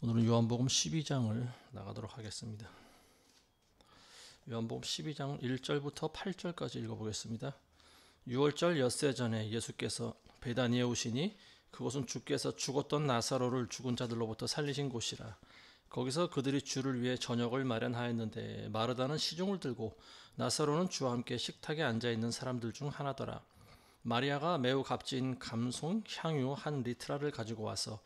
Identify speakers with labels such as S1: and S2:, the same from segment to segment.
S1: 오늘은 요한복음 12장을 나가도록 하겠습니다. 요한복음 12장 1절부터 8절까지 읽어보겠습니다. 6월절 엿새 전에 예수께서 베다니에 오시니 그곳은 주께서 죽었던 나사로를 죽은 자들로부터 살리신 곳이라. 거기서 그들이 주를 위해 저녁을 마련하였는데 마르다는 시중을 들고 나사로는 주와 함께 식탁에 앉아있는 사람들 중 하나더라. 마리아가 매우 값진 감송 향유 한 리트라를 가지고 와서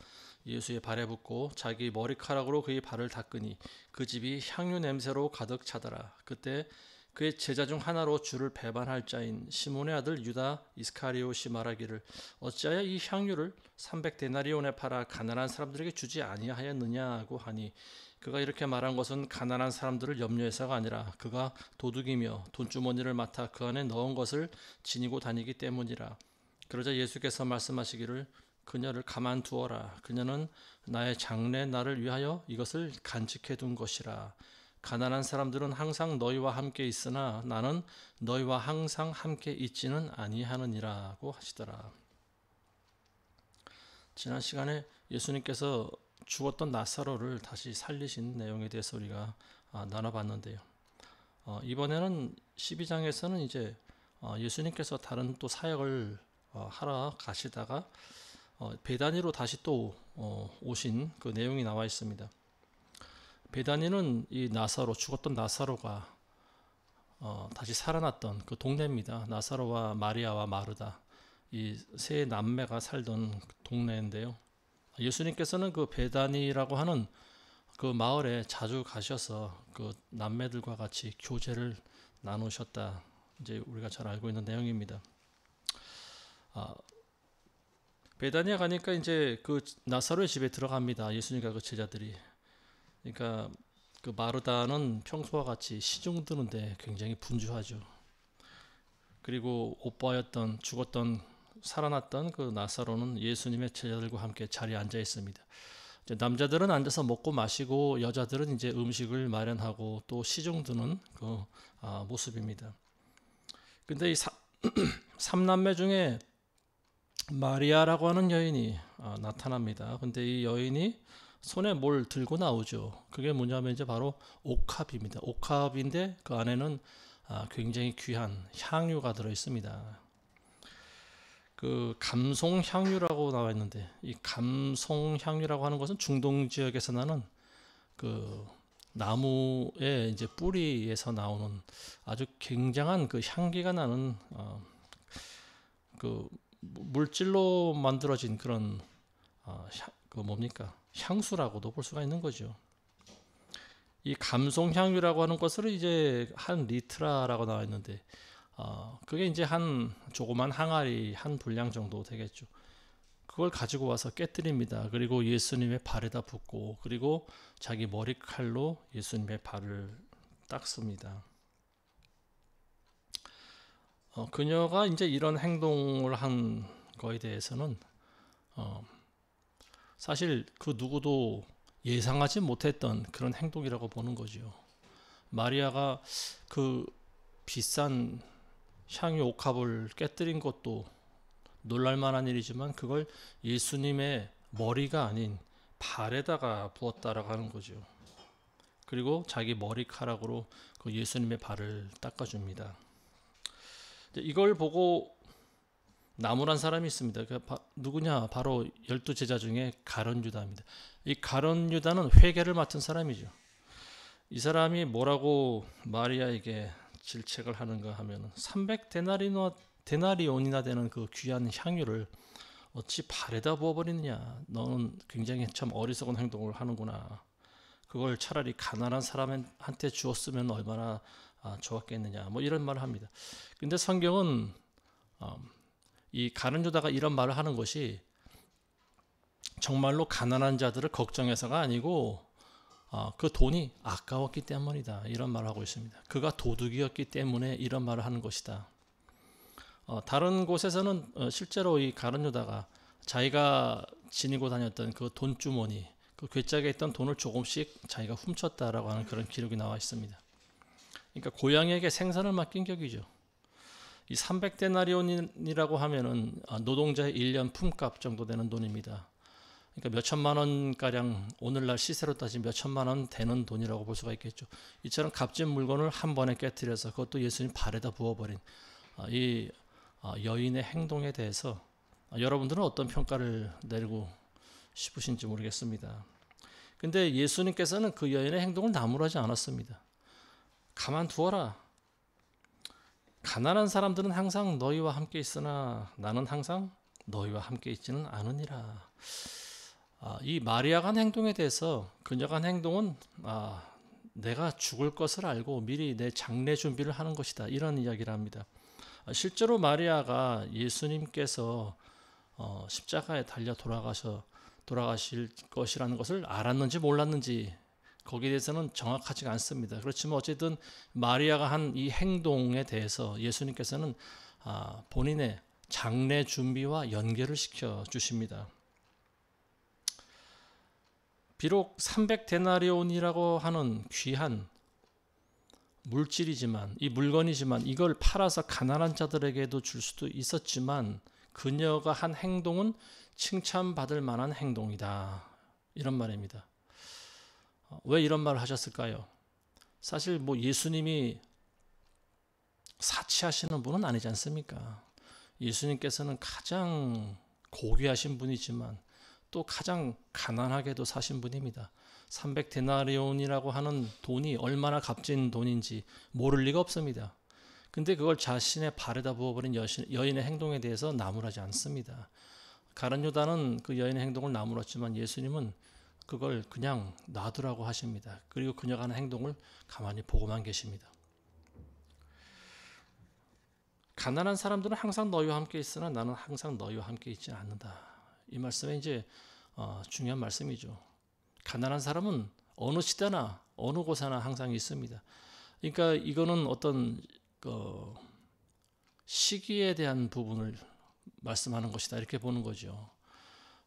S1: 예수의 발에 붓고 자기 머리카락으로 그의 발을 닦으니 그 집이 향유 냄새로 가득 차더라. 그때 그의 제자 중 하나로 주를 배반할 자인 시몬의 아들 유다 이스카리옷이 말하기를 어찌하여 이 향유를 300데나리온에 팔아 가난한 사람들에게 주지 아니하였느냐고 하니 그가 이렇게 말한 것은 가난한 사람들을 염려해서가 아니라 그가 도둑이며 돈주머니를 맡아 그 안에 넣은 것을 지니고 다니기 때문이라. 그러자 예수께서 말씀하시기를 그녀를 가만두어라. 그녀는 나의 장래 날을 위하여 이것을 간직해 둔 것이라. 가난한 사람들은 항상 너희와 함께 있으나 나는 너희와 항상 함께 있지는 아니하느니라고 하시더라. 지난 시간에 예수님께서 죽었던 나사로를 다시 살리신 내용에 대해서 우리가 나눠봤는데요. 이번에는 12장에서는 이제 예수님께서 다른 또 사역을 하러 가시다가 베다니로 다시 또 오신 그 내용이 나와 있습니다. 베다니는 이 나사로 죽었던 나사로가 다시 살아났던 그 동네입니다. 나사로와 마리아와 마르다 이 세 남매가 살던 동네인데요. 예수님께서는 그 베다니라고 하는 그 마을에 자주 가셔서 그 남매들과 같이 교제를 나누셨다. 이제 우리가 잘 알고 있는 내용입니다. 베다니에 가니까 이제 그 나사로의 집에 들어갑니다. 예수님과 그 제자들이. 그러니까 그 마르다는 평소와 같이 시중 드는데 굉장히 분주하죠. 그리고 오빠였던 죽었던 살아났던 그 나사로는 예수님의 제자들과 함께 자리에 앉아 있습니다. 이제 남자들은 앉아서 먹고 마시고 여자들은 이제 음식을 마련하고 또 시중 드는 그 모습입니다. 근데 이 삼남매 중에 마리아라고 하는 여인이 나타납니다. 근데 이 여인이 손에 뭘 들고 나오죠. 그게 뭐냐면 이제 바로 옥합입니다. 옥합인데 그 안에는 굉장히 귀한 향유가 들어 있습니다. 그 감송 향유라고 나와 있는데 이 감송 향유라고 하는 것은 중동 지역에서 나는 그 나무의 이제 뿌리에서 나오는 아주 굉장한 그 향기가 나는 그 물질로 만들어진 그런 그 뭡니까? 향수라고도 볼 수가 있는 거죠. 이 감송향유라고 하는 것을 이제 한 리트라라고 나와 있는데 그게 이제 한 조그만 항아리 한 분량 정도 되겠죠. 그걸 가지고 와서 깨뜨립니다. 그리고 예수님의 발에다 붓고 그리고 자기 머리칼로 예수님의 발을 닦습니다. 그녀가 이제 이런 행동을 한 거에 대해서는 사실 그 누구도 예상하지 못했던 그런 행동이라고 보는 거죠. 마리아가 그 비싼 향유 옥합을 깨뜨린 것도 놀랄만한 일이지만 그걸 예수님의 머리가 아닌 발에다가 부었다라고 하는 거죠. 그리고 자기 머리카락으로 그 예수님의 발을 닦아줍니다. 이걸 보고 나무란 사람이 있습니다. 누구냐? 바로 12제자 중에 가룟 유다입니다. 이 가룟 유다는 회계를 맡은 사람이죠. 이 사람이 뭐라고 마리아에게 질책을 하는가 하면 300데나리온이나 되는 그 귀한 향유를 어찌 발에다 부어버리느냐. 너는 굉장히 참 어리석은 행동을 하는구나. 그걸 차라리 가난한 사람한테 주었으면 얼마나 좋았겠느냐. 뭐 이런 말을 합니다. 근데 성경은 이 가룟 유다가 이런 말을 하는 것이 정말로 가난한 자들을 걱정해서가 아니고 그 돈이 아까웠기 때문이다. 이런 말을 하고 있습니다. 그가 도둑이었기 때문에 이런 말을 하는 것이다. 다른 곳에서는 실제로 이 가룟 유다가 자기가 지니고 다녔던 그 돈주머니, 그 괴짝에 있던 돈을 조금씩 자기가 훔쳤다라고 하는 그런 기록이 나와 있습니다. 그러니까 고양이에게 생선을 맡긴 격이죠. 이 300데나리온이라고 하면은 노동자의 1년 품값 정도 되는 돈입니다. 그러니까 몇 천만 원 가량 오늘날 시세로 따지면 몇 천만 원 되는 돈이라고 볼 수가 있겠죠. 이처럼 값진 물건을 한 번에 깨뜨려서 그것도 예수님 발에다 부어버린 이 여인의 행동에 대해서 여러분들은 어떤 평가를 내리고 싶으신지 모르겠습니다. 근데 예수님께서는 그 여인의 행동을 나무라지 않았습니다. 가만두어라. 가난한 사람들은 항상 너희와 함께 있으나 나는 항상 너희와 함께 있지는 않으니라. 이 마리아가 한 행동에 대해서 그녀가 한 행동은 내가 죽을 것을 알고 미리 내 장례 준비를 하는 것이다. 이런 이야기를 합니다. 실제로 마리아가 예수님께서 십자가에 달려 돌아가실 것이라는 것을 알았는지 몰랐는지 거기에 대해서는 정확하지가 않습니다. 그렇지만 어쨌든 마리아가 한 이 행동에 대해서 예수님께서는 본인의 장례 준비와 연결을 시켜 주십니다. 비록 300데나리온이라고 하는 귀한 물질이지만 이 물건이지만 이걸 팔아서 가난한 자들에게도 줄 수도 있었지만 그녀가 한 행동은 칭찬받을 만한 행동이다. 이런 말입니다. 왜 이런 말을 하셨을까요? 사실 뭐 예수님이 사치하시는 분은 아니지 않습니까? 예수님께서는 가장 고귀하신 분이지만 또 가장 가난하게도 사신 분입니다. 300데나리온이라고 하는 돈이 얼마나 값진 돈인지 모를 리가 없습니다. 근데 그걸 자신의 발에다 부어버린 여인의 행동에 대해서 나무라지 않습니다. 가룟 유다는 그 여인의 행동을 나무랐지만 예수님은 그걸 그냥 놔두라고 하십니다. 그리고 그녀가 하는 행동을 가만히 보고만 계십니다. 가난한 사람들은 항상 너희와 함께 있으나 나는 항상 너희와 함께 있지 않는다. 이 말씀에 이제 중요한 말씀이죠. 가난한 사람은 어느 시대나 어느 곳에나 항상 있습니다. 그러니까 이거는 어떤 시기에 대한 부분을 말씀하는 것이다 이렇게 보는 거죠.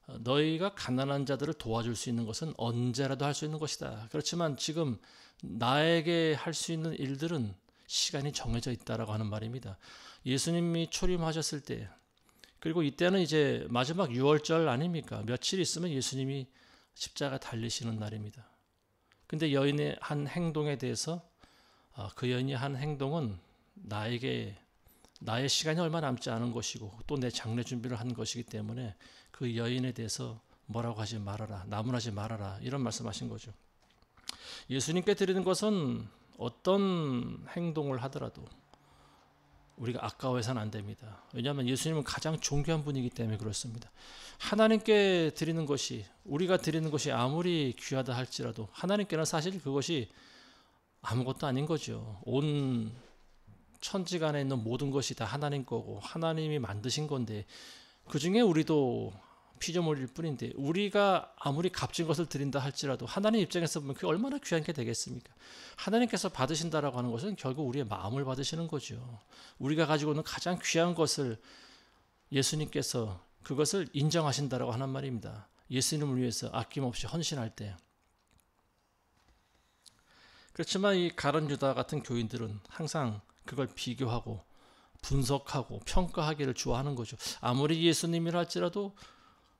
S1: 너희가 가난한 자들을 도와줄 수 있는 것은 언제라도 할 수 있는 것이다. 그렇지만 지금 나에게 할 수 있는 일들은 시간이 정해져 있다라고 하는 말입니다. 예수님이 초림하셨을 때 그리고 이때는 이제 마지막 6월절 아닙니까? 며칠 있으면 예수님이 십자가 달리시는 날입니다. 근데 여인의 한 행동에 대해서 그 여인이 한 행동은 나의 시간이 얼마 남지 않은 것이고 또 내 장례 준비를 한 것이기 때문에 그 여인에 대해서 뭐라고 하지 말아라, 나무라지 말아라 이런 말씀하신 거죠. 예수님께 드리는 것은 어떤 행동을 하더라도 우리가 아까워해서는 안 됩니다. 왜냐하면 예수님은 가장 존귀한 분이기 때문에 그렇습니다. 하나님께 드리는 것이 우리가 드리는 것이 아무리 귀하다 할지라도 하나님께는 사실 그것이 아무것도 아닌 거죠. 온 천지간에 있는 모든 것이 다 하나님 거고 하나님이 만드신 건데 그중에 우리도 피조물일 뿐인데 우리가 아무리 값진 것을 드린다 할지라도 하나님 입장에서 보면 그게 얼마나 귀한 게 되겠습니까? 하나님께서 받으신다라고 하는 것은 결국 우리의 마음을 받으시는 거죠. 우리가 가지고 있는 가장 귀한 것을 예수님께서 그것을 인정하신다라고 하는 말입니다. 예수님을 위해서 아낌없이 헌신할 때. 그렇지만 이 가룟 유다 같은 교인들은 항상 그걸 비교하고 분석하고 평가하기를 좋아하는 거죠. 아무리 예수님이라 할지라도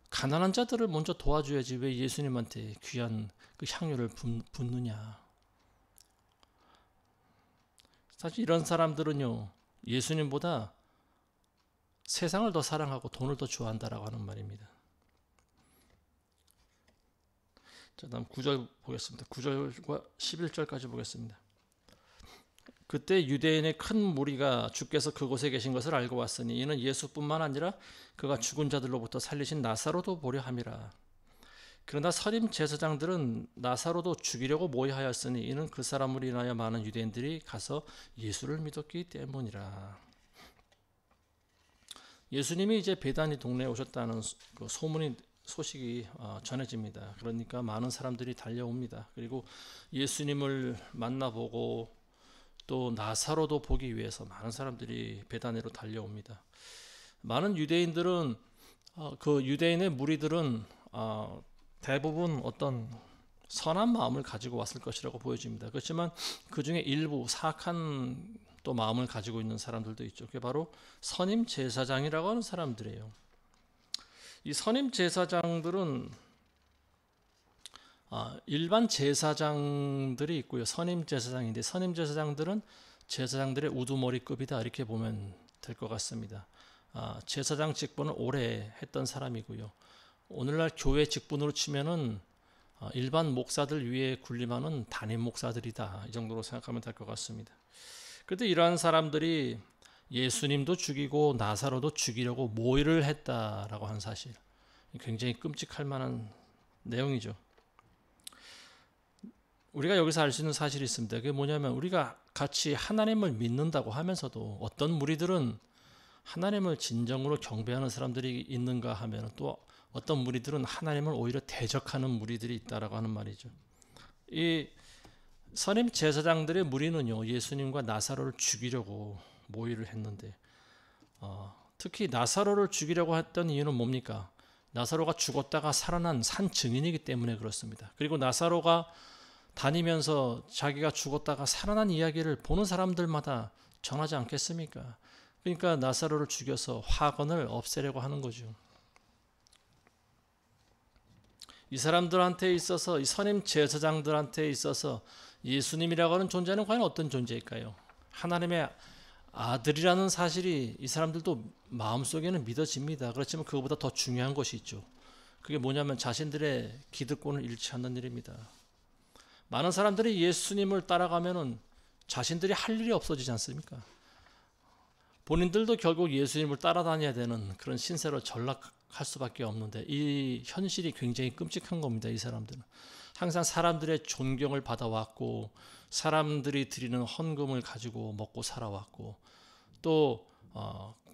S1: 가난한 자들을 먼저 도와줘야지 왜 예수님한테 귀한 그 향유를 붓느냐. 사실 이런 사람들은요 예수님보다 세상을 더 사랑하고 돈을 더 좋아한다라고 하는 말입니다. 자, 다음 9절 보겠습니다. 9절과 11절까지 보겠습니다. 그때 유대인의 큰 무리가 주께서 그곳에 계신 것을 알고 왔으니 이는 예수뿐만 아니라 그가 죽은 자들로부터 살리신 나사로도 보려 함이라. 그러나 서림 제사장들은 나사로도 죽이려고 모여하였으니 이는 그 사람으로 인하여 많은 유대인들이 가서 예수를 믿었기 때문이라. 예수님이 이제 베다니 동네에 오셨다는 그 소식이 전해집니다. 그러니까 많은 사람들이 달려옵니다. 그리고 예수님을 만나보고 또 나사로도 보기 위해서 많은 사람들이 베다니로 달려옵니다. 많은 유대인들은 그 유대인의 무리들은 대부분 어떤 선한 마음을 가지고 왔을 것이라고 보여집니다. 그렇지만 그 중에 일부 사악한 또 마음을 가지고 있는 사람들도 있죠. 그게 바로 선임 제사장이라고 하는 사람들이에요. 이 선임 제사장들은 일반 제사장들이 있고요. 선임 제사장인데 선임 제사장들은 제사장들의 우두머리급이다 이렇게 보면 될 것 같습니다. 제사장 직분을 오래 했던 사람이고요. 오늘날 교회 직분으로 치면은 일반 목사들 위에 군림하는 담임 목사들이다 이 정도로 생각하면 될 것 같습니다. 그런데 이러한 사람들이 예수님도 죽이고 나사로도 죽이려고 모의를 했다라고 하는 사실, 굉장히 끔찍할 만한 내용이죠. 우리가 여기서 알 수 있는 사실이 있습니다. 그게 뭐냐면 우리가 같이 하나님을 믿는다고 하면서도 어떤 무리들은 하나님을 진정으로 경배하는 사람들이 있는가 하면 또 어떤 무리들은 하나님을 오히려 대적하는 무리들이 있다라고 하는 말이죠. 이 선임 제사장들의 무리는요, 예수님과 나사로를 죽이려고 모의를 했는데 특히 나사로를 죽이려고 했던 이유는 뭡니까? 나사로가 죽었다가 살아난 산 증인이기 때문에 그렇습니다. 그리고 나사로가 다니면서 자기가 죽었다가 살아난 이야기를 보는 사람들마다 전하지 않겠습니까? 그러니까 나사로를 죽여서 화근을 없애려고 하는 거죠. 이 사람들한테 있어서, 이 선임 제사장들한테 있어서 예수님이라고 하는 존재는 과연 어떤 존재일까요? 하나님의 아들이라는 사실이 이 사람들도 마음속에는 믿어집니다. 그렇지만 그것보다 더 중요한 것이 있죠. 그게 뭐냐면 자신들의 기득권을 잃지 않는 일입니다. 많은 사람들이 예수님을 따라가면은 자신들이 할 일이 없어지지 않습니까? 본인들도 결국 예수님을 따라다녀야 되는 그런 신세로 전락할 수밖에 없는데 이 현실이 굉장히 끔찍한 겁니다. 이 사람들은 항상 사람들의 존경을 받아왔고 사람들이 드리는 헌금을 가지고 먹고 살아왔고 또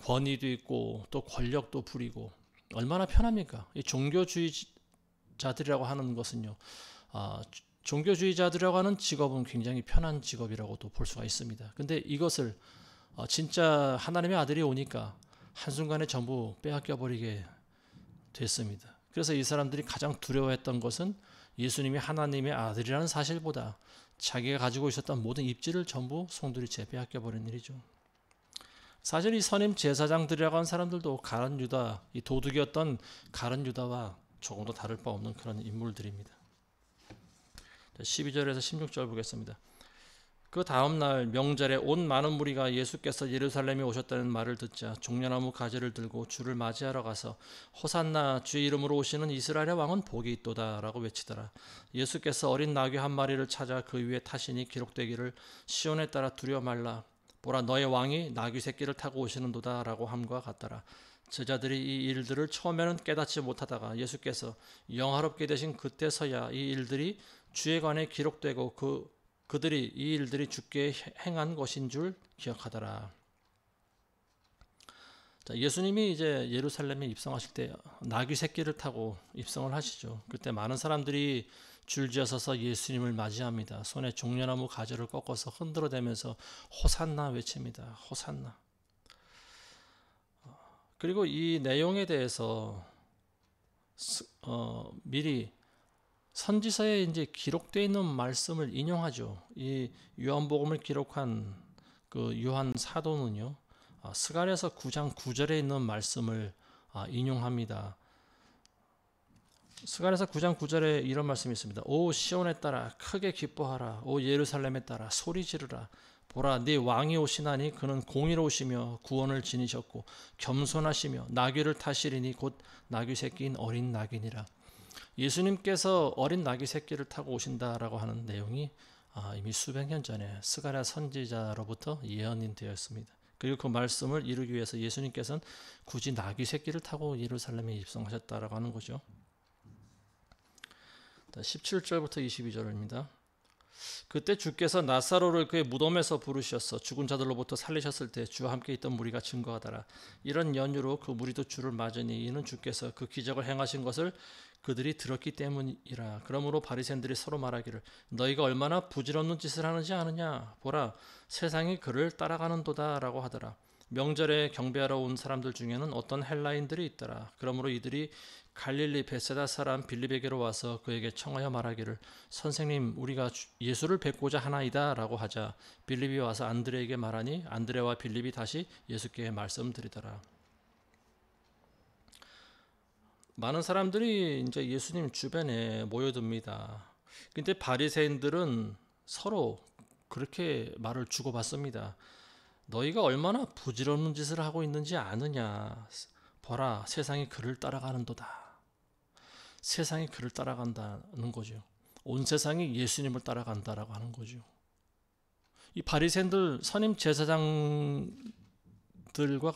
S1: 권위도 있고 또 권력도 부리고 얼마나 편합니까? 이 종교주의자들이라고 하는 것은요. 종교주의자들이라고 하는 직업은 굉장히 편한 직업이라고도 볼 수가 있습니다. 근데 이것을 진짜 하나님의 아들이 오니까 한순간에 전부 빼앗겨 버리게 됐습니다. 그래서 이 사람들이 가장 두려워했던 것은 예수님이 하나님의 아들이라는 사실보다 자기가 가지고 있었던 모든 입지를 전부 송두리째 빼앗겨 버린 일이죠. 사실 이 선임 제사장들이라고 하는 사람들도 가룟 유다, 이 도둑이었던 가룟 유다와 조금도 다를 바 없는 그런 인물들입니다. 12절에서 16절 보겠습니다. 그 다음 날 명절에 온 많은 무리가 예수께서 예루살렘에 오셨다는 말을 듣자 종려나무 가지를 들고 주를 맞이하러 가서 호산나 주의 이름으로 오시는 이스라엘의 왕은 복이 있도다 라고 외치더라. 예수께서 어린 나귀 한 마리를 찾아 그 위에 타시니 기록되기를 시온에 따라 두려워 말라 보라 너의 왕이 나귀 새끼를 타고 오시는도다 라고 함과 같더라. 제자들이 이 일들을 처음에는 깨닫지 못하다가 예수께서 영화롭게 되신 그때서야 이 일들이 주에 관해 기록되고 그들이 이 일들이 주께 행한 것인 줄 기억하더라. 자, 예수님이 이제 예루살렘에 입성하실 때 나귀 새끼를 타고 입성을 하시죠. 그때 많은 사람들이 줄지어서서 예수님을 맞이합니다. 손에 종려나무 가지를 꺾어서 흔들어대면서 호산나 외칩니다. 호산나. 그리고 이 내용에 대해서 미리 선지서에 이제 기록되어 있는 말씀을 인용하죠. 이 요한복음을 기록한 그 요한 사도는요, 스가랴서 9장 9절에 있는 말씀을 인용합니다. 스가랴서 9장 9절에 이런 말씀이 있습니다. 오 시온에 따라 크게 기뻐하라. 오 예루살렘에 따라 소리 지르라. 보라 네 왕이 오시나니 그는 공의로우시며 구원을 지니셨고 겸손하시며 나귀를 타시리니 곧 나귀 새끼인 어린 나귀니라. 예수님께서 어린 나귀 새끼를 타고 오신다라고 하는 내용이 이미 수백 년 전에 스가랴 선지자로부터 예언이 되었습니다. 그리고 그 말씀을 이루기 위해서 예수님께서는 굳이 나귀 새끼를 타고 예루살렘에 입성하셨다라고 하는 거죠. 17절부터 22절입니다. 그때 주께서 나사로를 그의 무덤에서 부르셨어 죽은 자들로부터 살리셨을 때 주와 함께 있던 무리가 증거하더라. 이런 연유로 그 무리도 주를 맞으니 이는 주께서 그 기적을 행하신 것을 그들이 들었기 때문이라. 그러므로 바리새인들이 서로 말하기를 너희가 얼마나 부질없는 짓을 하는지 아느냐. 보라 세상이 그를 따라가는도다 라고 하더라. 명절에 경배하러 온 사람들 중에는 어떤 헬라인들이 있더라. 그러므로 이들이 갈릴리 베세다 사람 빌립에게로 와서 그에게 청하여 말하기를 선생님 우리가 예수를 뵙고자 하나이다 라고 하자 빌립이 와서 안드레에게 말하니 안드레와 빌립이 다시 예수께 말씀드리더라. 많은 사람들이 이제 예수님 주변에 모여듭니다. 근데 바리새인들은 서로 그렇게 말을 주고받습니다. 너희가 얼마나 부질없는 짓을 하고 있는지 아느냐? 보라, 세상이 그를 따라가는도다. 세상이 그를 따라간다는 거죠. 온 세상이 예수님을 따라간다라고 하는 거죠. 이 바리새인들 선임 제사장들과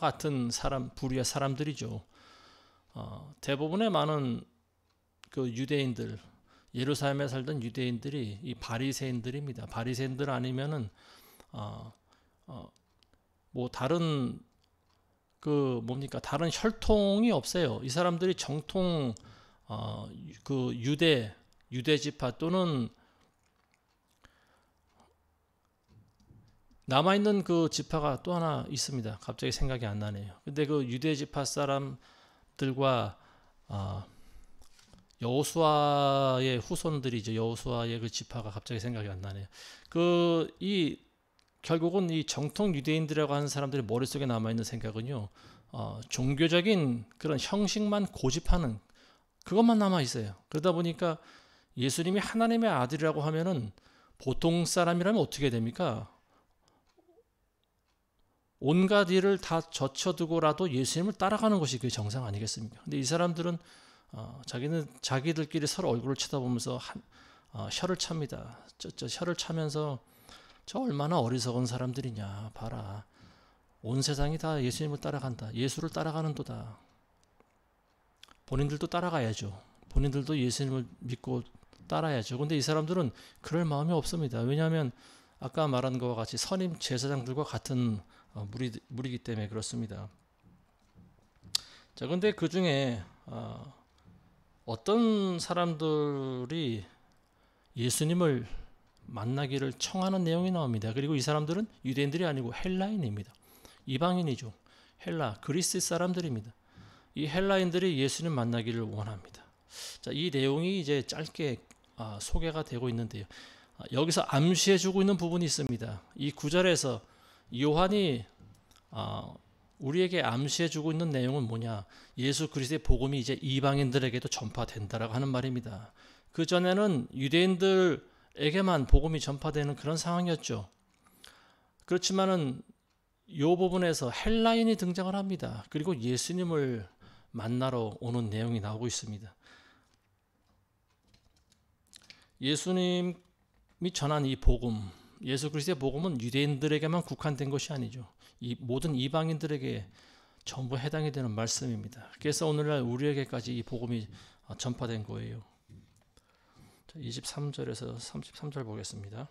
S1: 같은 사람, 부류의 사람들이죠. 대부분의 많은 그 유대인들, 예루살렘에 살던 유대인들이 이 바리새인들입니다. 바리새인들 아니면은 뭐 다른 그 뭡니까 다른 혈통이 없어요. 이 사람들이 정통 그 유대 지파 또는 남아있는 그 지파가 또 하나 있습니다. 갑자기 생각이 안 나네요. 근데 그 유대 지파 사람들과 여호수아의 후손들이죠. 여호수아의 그 지파가 갑자기 생각이 안 나네요. 결국은 이 정통 유대인들이라고 하는 사람들의 머릿속에 남아있는 생각은요, 종교적인 그런 형식만 고집하는 그것만 남아있어요. 그러다 보니까 예수님이 하나님의 아들이라고 하면은 보통 사람이라면 어떻게 됩니까? 온갖 일을 다 젖혀두고라도 예수님을 따라가는 것이 그 정상 아니겠습니까? 근데 이 사람들은 자기들끼리 서로 얼굴을 쳐다보면서 혀를 찹니다. 혀를 차면서 저 얼마나 어리석은 사람들이냐 봐라. 온 세상이 다 예수님을 따라간다. 예수를 따라가는도다. 본인들도 따라가야죠. 본인들도 예수님을 믿고 따라야죠. 근데 이 사람들은 그럴 마음이 없습니다. 왜냐하면 아까 말한 것과 같이 선임 제사장들과 같은 무리이기 때문에 그렇습니다. 자, 근데 그 중에 어떤 사람들이 예수님을 만나기를 청하는 내용이 나옵니다. 그리고 이 사람들은 유대인들이 아니고 헬라인입니다. 이방인이죠. 그리스 사람들입니다. 이 헬라인들이 예수님 만나기를 원합니다. 자, 이 내용이 이제 짧게 소개가 되고 있는데요. 여기서 암시해주고 있는 부분이 있습니다. 이 9절에서 요한이 우리에게 암시해주고 있는 내용은 뭐냐? 예수 그리스도의 복음이 이제 이방인들에게도 전파된다라고 하는 말입니다. 그 전에는 유대인들에게만 복음이 전파되는 그런 상황이었죠. 그렇지만은 이 부분에서 헬라인이 등장을 합니다. 그리고 예수님을 만나러 오는 내용이 나오고 있습니다. 예수님이 전한 이 복음, 예수 그리스도의 복음은 유대인들에게만 국한된 것이 아니죠. 이 모든 이방인들에게 전부 해당이 되는 말씀입니다. 그래서 오늘날 우리에게까지 이 복음이 전파된 거예요. 23절에서 33절 보겠습니다.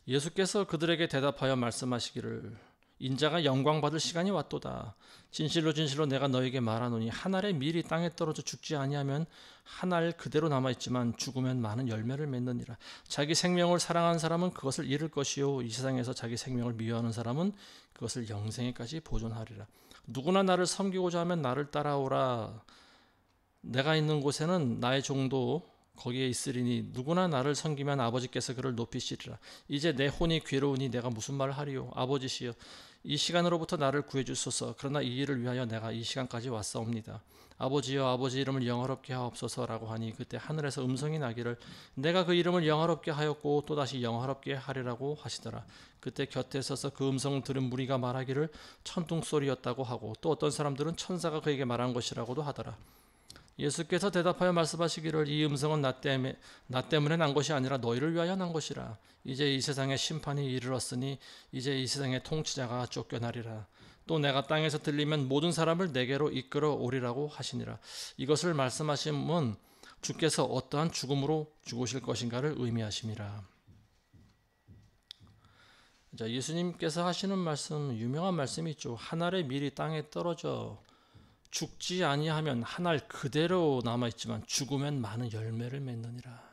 S1: 예수께서 그들에게 대답하여 말씀하시기를 인자가 영광 받을 시간이 왔도다. 진실로 진실로 내가 너에게 말하노니 한 알의 밀이 땅에 떨어져 죽지 아니하면 한 알 그대로 남아있지만 죽으면 많은 열매를 맺느니라. 자기 생명을 사랑하는 사람은 그것을 잃을 것이요 이 세상에서 자기 생명을 미워하는 사람은 그것을 영생에까지 보존하리라. 누구나 나를 섬기고자 하면 나를 따라오라. 내가 있는 곳에는 나의 종도 거기에 있으리니 누구나 나를 섬기면 아버지께서 그를 높이시리라. 이제 내 혼이 괴로우니 내가 무슨 말을 하리요. 아버지시여 이 시간으로부터 나를 구해주소서. 그러나 이 일을 위하여 내가 이 시간까지 왔사옵니다. 아버지여 아버지 이름을 영화롭게 하옵소서라고 하니 그때 하늘에서 음성이 나기를 내가 그 이름을 영화롭게 하였고 또다시 영화롭게 하리라고 하시더라. 그때 곁에 서서 그 음성을 들은 무리가 말하기를 천둥소리였다고 하고 또 어떤 사람들은 천사가 그에게 말한 것이라고도 하더라. 예수께서 대답하여 말씀하시기를 이 음성은 나 때문에 난 것이 아니라 너희를 위하여 난 것이라. 이제 이 세상에 심판이 이르렀으니 이제 이 세상의 통치자가 쫓겨나리라. 또 내가 땅에서 들리면 모든 사람을 내게로 이끌어 오리라고 하시니라. 이것을 말씀하심은 주께서 어떠한 죽음으로 죽으실 것인가를 의미하심이라. 자, 예수님께서 하시는 말씀, 유명한 말씀이 있죠. 한 알의 밀이 땅에 떨어져 죽지 아니하면 한 알 그대로 남아있지만 죽으면 많은 열매를 맺느니라.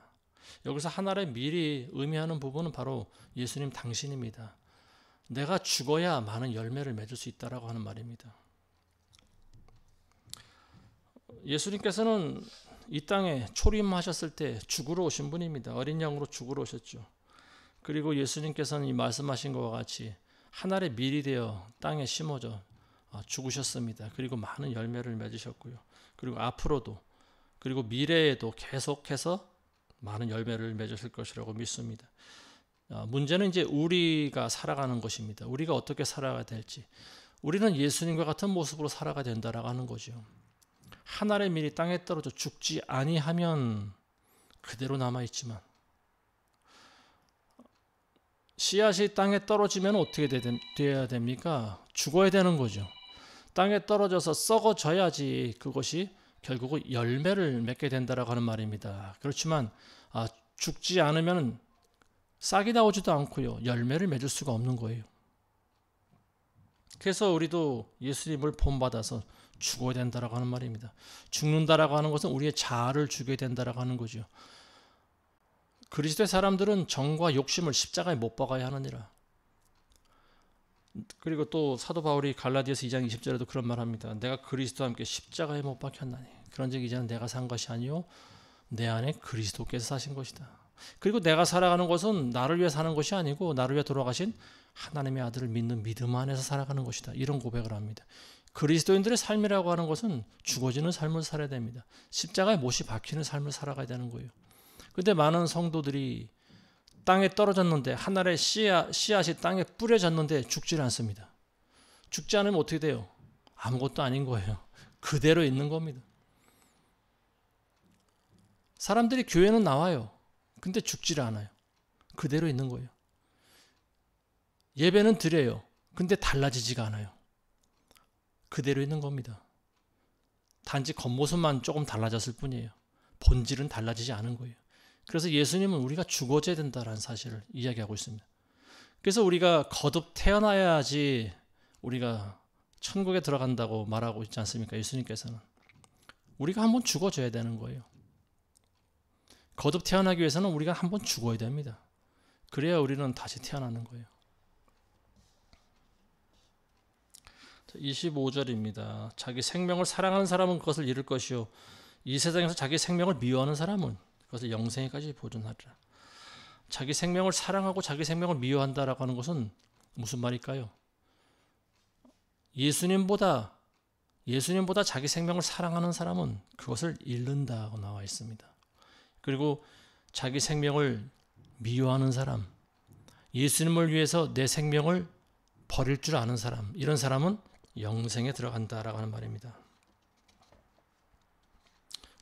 S1: 여기서 한 알의 밀이 의미하는 부분은 바로 예수님 당신입니다. 내가 죽어야 많은 열매를 맺을 수 있다라고 하는 말입니다. 예수님께서는 이 땅에 초림하셨을 때 죽으러 오신 분입니다. 어린 양으로 죽으러 오셨죠. 그리고 예수님께서는 이 말씀하신 것과 같이 한 알의 밀이 되어 땅에 심어져 죽으셨습니다. 그리고 많은 열매를 맺으셨고요. 그리고 앞으로도, 그리고 미래에도 계속해서 많은 열매를 맺으실 것이라고 믿습니다. 문제는 이제 우리가 살아가는 것입니다. 우리가 어떻게 살아가야 될지. 우리는 예수님과 같은 모습으로 살아가야 된다라고 하는 거죠. 한 알의 밀이 땅에 떨어져 죽지 아니하면 그대로 남아있지만, 씨앗이 땅에 떨어지면 어떻게 돼야 됩니까? 죽어야 되는 거죠. 땅에 떨어져서 썩어져야지 그것이 결국은 열매를 맺게 된다라고 하는 말입니다. 그렇지만 죽지 않으면 싹이 나오지도 않고요, 열매를 맺을 수가 없는 거예요. 그래서 우리도 예수님을 본받아서 죽어야 된다라고 하는 말입니다. 죽는다라고 하는 것은 우리의 자아를 죽여야 된다라고 하는 거죠. 그리스도의 사람들은 정과 욕심을 십자가에 못 박아야 하느니라. 그리고 또 사도 바울이 갈라디아서 2장 20절에도 그런 말합니다. 내가 그리스도와 함께 십자가에 못 박혔나니 그런즉 이제는 내가 산 것이 아니요 내 안에 그리스도께서 사신 것이다. 그리고 내가 살아가는 것은 나를 위해 사는 것이 아니고 나를 위해 돌아가신 하나님의 아들을 믿는 믿음 안에서 살아가는 것이다. 이런 고백을 합니다. 그리스도인들의 삶이라고 하는 것은 죽어지는 삶을 살아야 됩니다. 십자가에 못이 박히는 삶을 살아가야 되는 거예요. 그런데 많은 성도들이 땅에 떨어졌는데, 하늘의 씨앗이 땅에 뿌려졌는데 죽질 않습니다. 죽지 않으면 어떻게 돼요? 아무것도 아닌 거예요. 그대로 있는 겁니다. 사람들이 교회는 나와요. 근데 죽지를 않아요. 그대로 있는 거예요. 예배는 드려요. 근데 달라지지가 않아요. 그대로 있는 겁니다. 단지 겉모습만 조금 달라졌을 뿐이에요. 본질은 달라지지 않은 거예요. 그래서 예수님은 우리가 죽어져야 된다는 사실을 이야기하고 있습니다. 그래서 우리가 거듭 태어나야지 우리가 천국에 들어간다고 말하고 있지 않습니까? 예수님께서는. 우리가 한번 죽어져야 되는 거예요. 거듭 태어나기 위해서는 우리가 한번 죽어야 됩니다. 그래야 우리는 다시 태어나는 거예요. 25절입니다. 자기 생명을 사랑하는 사람은 그것을 잃을 것이요 이 세상에서 자기 생명을 미워하는 사람은 그것을 영생에까지 보존하리라. 자기 생명을 사랑하고 자기 생명을 미워한다라고 하는 것은 무슨 말일까요? 예수님보다 자기 생명을 사랑하는 사람은 그것을 잃는다고 나와 있습니다. 그리고 자기 생명을 미워하는 사람, 예수님을 위해서 내 생명을 버릴 줄 아는 사람, 이런 사람은 영생에 들어간다라고 하는 말입니다.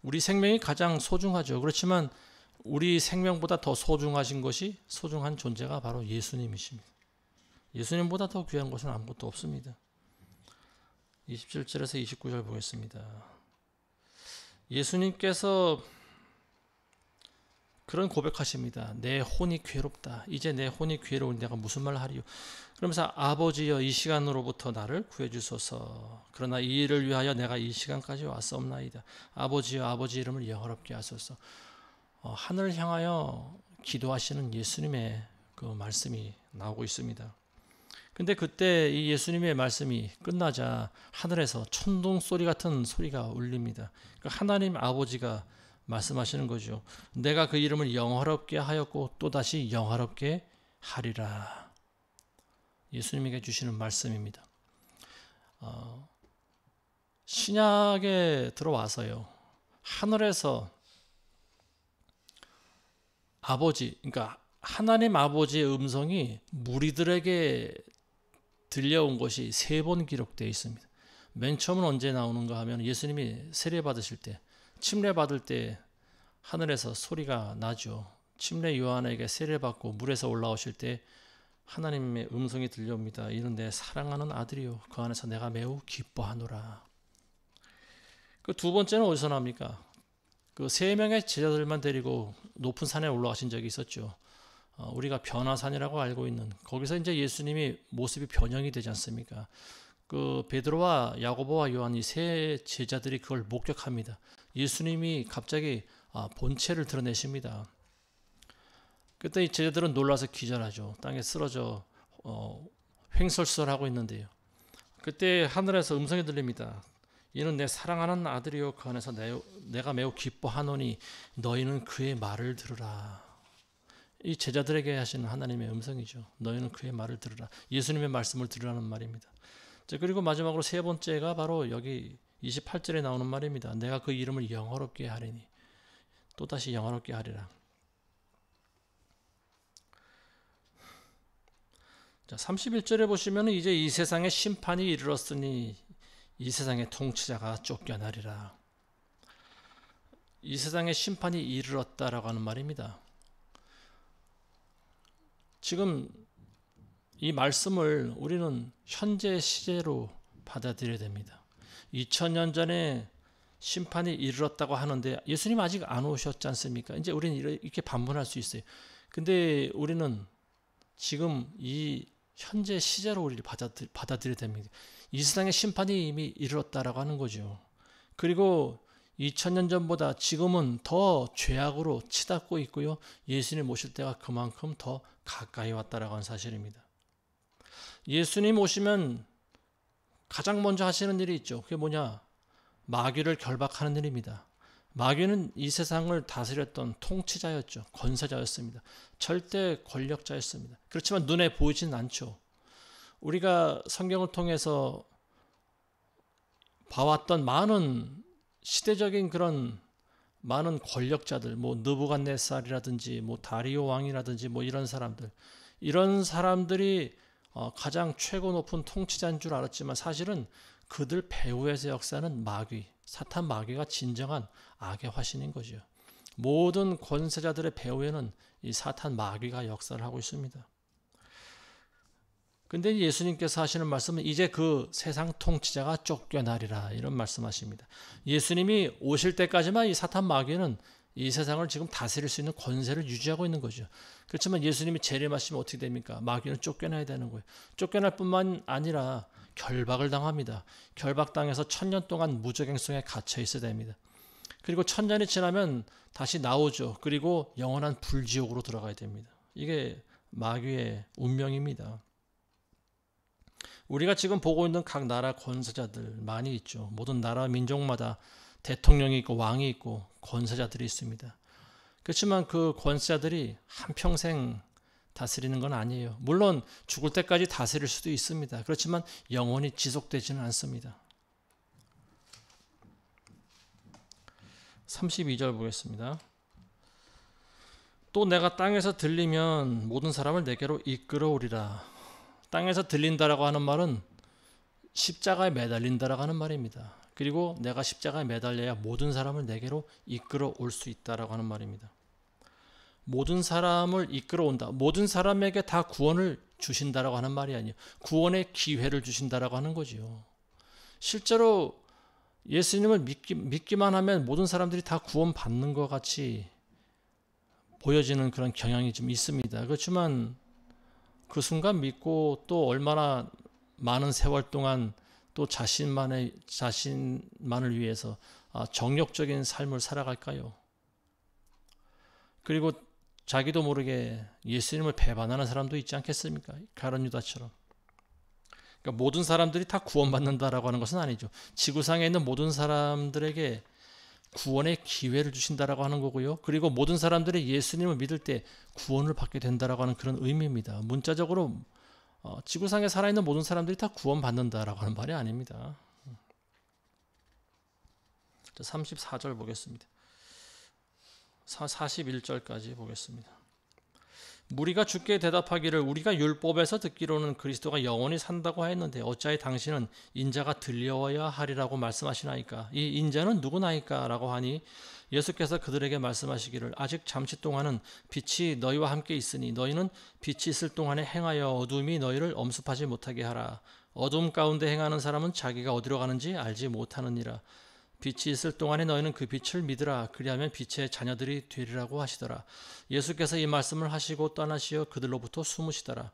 S1: 우리 생명이 가장 소중하죠. 그렇지만 우리 생명보다 더 소중한 존재가 바로 예수님이십니다. 예수님보다 더 귀한 것은 아무것도 없습니다. 27절에서 29절 보겠습니다. 예수님께서 그런 고백하십니다. 내 혼이 괴롭다. 이제 내 혼이 괴로운 내가 무슨 말을 하리요. 그러면서 아버지여 이 시간으로부터 나를 구해주소서. 그러나 이 일을 위하여 내가 이 시간까지 왔사옵나이다. 아버지여 아버지 이름을 영화롭게 하소서. 하늘을 향하여 기도하시는 예수님의 그 말씀이 나오고 있습니다. 근데 그때 이 예수님의 말씀이 끝나자 하늘에서 천둥 소리 같은 소리가 울립니다. 하나님 아버지가 말씀하시는 거죠. 내가 그 이름을 영화롭게 하였고 또다시 영화롭게 하리라. 예수님에게 주시는 말씀입니다. 신약에 들어와서요, 하늘에서 아버지, 그러니까 하나님 아버지의 음성이 무리들에게 들려온 것이 3번 기록되어 있습니다. 맨 처음은 언제 나오는가 하면 예수님이 세례 받으실 때, 침례 받을 때 하늘에서 소리가 나죠. 침례 요한에게 세례 받고 물에서 올라오실 때 하나님의 음성이 들려옵니다. 이는 내 사랑하는 아들이요 그 안에서 내가 매우 기뻐하노라. 그 두 번째는 어디서 나옵니까? 그 3명의 제자들만 데리고 높은 산에 올라가신 적이 있었죠. 우리가 변화산이라고 알고 있는, 거기서 이제 예수님이 모습이 변형이 되지 않습니까? 그 베드로와 야고보와 요한 이 3 제자들이 그걸 목격합니다. 예수님이 갑자기 본체를 드러내십니다. 그때 이 제자들은 놀라서 기절하죠. 땅에 쓰러져 횡설수설하고 있는데요. 그때 하늘에서 음성이 들립니다. 이는 내 사랑하는 아들이요 그 안에서 내가 매우 기뻐하노니 너희는 그의 말을 들으라. 이 제자들에게 하시는 하나님의 음성이죠. 너희는 그의 말을 들으라. 예수님의 말씀을 들으라는 말입니다. 그리고 마지막으로 3번째가 바로 여기 28절에 나오는 말입니다. 내가 그 이름을 영화롭게 하리니 또다시 영화롭게 하리라. 자, 31절에 보시면 이제 이 세상에 심판이 이르렀으니 이 세상의 통치자가 쫓겨나리라. 이 세상에 심판이 이르렀다라고 하는 말입니다. 지금 이 말씀을 우리는 현재 시제로 받아들여야 됩니다. 2000년 전에 심판이 이르렀다고 하는데 예수님 아직 안 오셨지 않습니까? 이제 우리는 이렇게 반문할 수 있어요. 근데 우리는 지금 이 현재 시제로 우리를 받아들여야 됩니다. 이 세상의 심판이 이미 이르렀다라고 하는 거죠. 그리고 2000년 전보다 지금은 더 죄악으로 치닫고 있고요. 예수님 오실 때가 그만큼 더 가까이 왔다라고 하는 사실입니다. 예수님 오시면 가장 먼저 하시는 일이 있죠. 그게 뭐냐? 마귀를 결박하는 일입니다. 마귀는 이 세상을 다스렸던 통치자였죠. 권세자였습니다. 절대 권력자였습니다. 그렇지만 눈에 보이진 않죠. 우리가 성경을 통해서 봐왔던 많은 시대적인 그런 많은 권력자들, 뭐 느부갓네살이라든지 뭐 다리오 왕이라든지 뭐 이런 사람들이 가장 최고 높은 통치자인 줄 알았지만 사실은 그들 배후에서 역사는 마귀, 사탄 마귀가 진정한 악의 화신인 거죠. 모든 권세자들의 배후에는 이 사탄 마귀가 역사를 하고 있습니다. 근데 예수님께서 하시는 말씀은 이제 그 세상 통치자가 쫓겨나리라 이런 말씀하십니다. 예수님이 오실 때까지만 이 사탄 마귀는 이 세상을 지금 다스릴 수 있는 권세를 유지하고 있는 거죠. 그렇지만 예수님이 재림하시면 어떻게 됩니까? 마귀는 쫓겨나야 되는 거예요. 쫓겨날 뿐만 아니라 결박을 당합니다. 결박당해서 1000년 동안 무적행성에 갇혀 있어야 됩니다. 그리고 1000년이 지나면 다시 나오죠. 그리고 영원한 불지옥으로 들어가야 됩니다. 이게 마귀의 운명입니다. 우리가 지금 보고 있는 각 나라 권세자들 많이 있죠. 모든 나라 민족마다 대통령이 있고 왕이 있고 권세자들이 있습니다. 그렇지만 그 권세자들이 한평생 다스리는 건 아니에요. 물론 죽을 때까지 다스릴 수도 있습니다. 그렇지만 영원히 지속되지는 않습니다. 32절 보겠습니다. 또 내가 땅에서 들리면 모든 사람을 내게로 이끌어오리라. 땅에서 들린다라고 하는 말은 십자가에 매달린다라고 하는 말입니다. 그리고 내가 십자가에 매달려야 모든 사람을 내게로 이끌어 올 수 있다라고 하는 말입니다. 모든 사람을 이끌어 온다. 모든 사람에게 다 구원을 주신다라고 하는 말이 아니에요. 구원의 기회를 주신다라고 하는 거죠. 실제로 예수님을 믿기만 하면 모든 사람들이 다 구원받는 것 같이 보여지는 그런 경향이 좀 있습니다. 그렇지만 그 순간 믿고 또 얼마나 많은 세월 동안 또 자신만을 위해서 정욕적인 삶을 살아갈까요? 그리고 자기도 모르게 예수님을 배반하는 사람도 있지 않겠습니까? 가룟 유다처럼. 그러니까 모든 사람들이 다 구원받는다라고 하는 것은 아니죠. 지구상에 있는 모든 사람들에게 구원의 기회를 주신다라고 하는 거고요. 그리고 모든 사람들이 예수님을 믿을 때 구원을 받게 된다라고 하는 그런 의미입니다. 문자적으로 지구상에 살아있는 모든 사람들이 다 구원받는다라고 하는 말이 아닙니다. 34절 보겠습니다. 41절까지 보겠습니다. 무리가 주께 대답하기를 우리가 율법에서 듣기로는 그리스도가 영원히 산다고 하였는데 어찌하여 당신은 인자가 들려와야 하리라고 말씀하시나이까? 이 인자는 누구나이까? 라고 하니 예수께서 그들에게 말씀하시기를 아직 잠시 동안은 빛이 너희와 함께 있으니 너희는 빛이 있을 동안에 행하여 어둠이 너희를 엄습하지 못하게 하라. 어둠 가운데 행하는 사람은 자기가 어디로 가는지 알지 못하느니라. 빛이 있을 동안에 너희는 그 빛을 믿으라. 그리하면 빛의 자녀들이 되리라고 하시더라. 예수께서 이 말씀을 하시고 떠나시어 그들로부터 숨으시더라.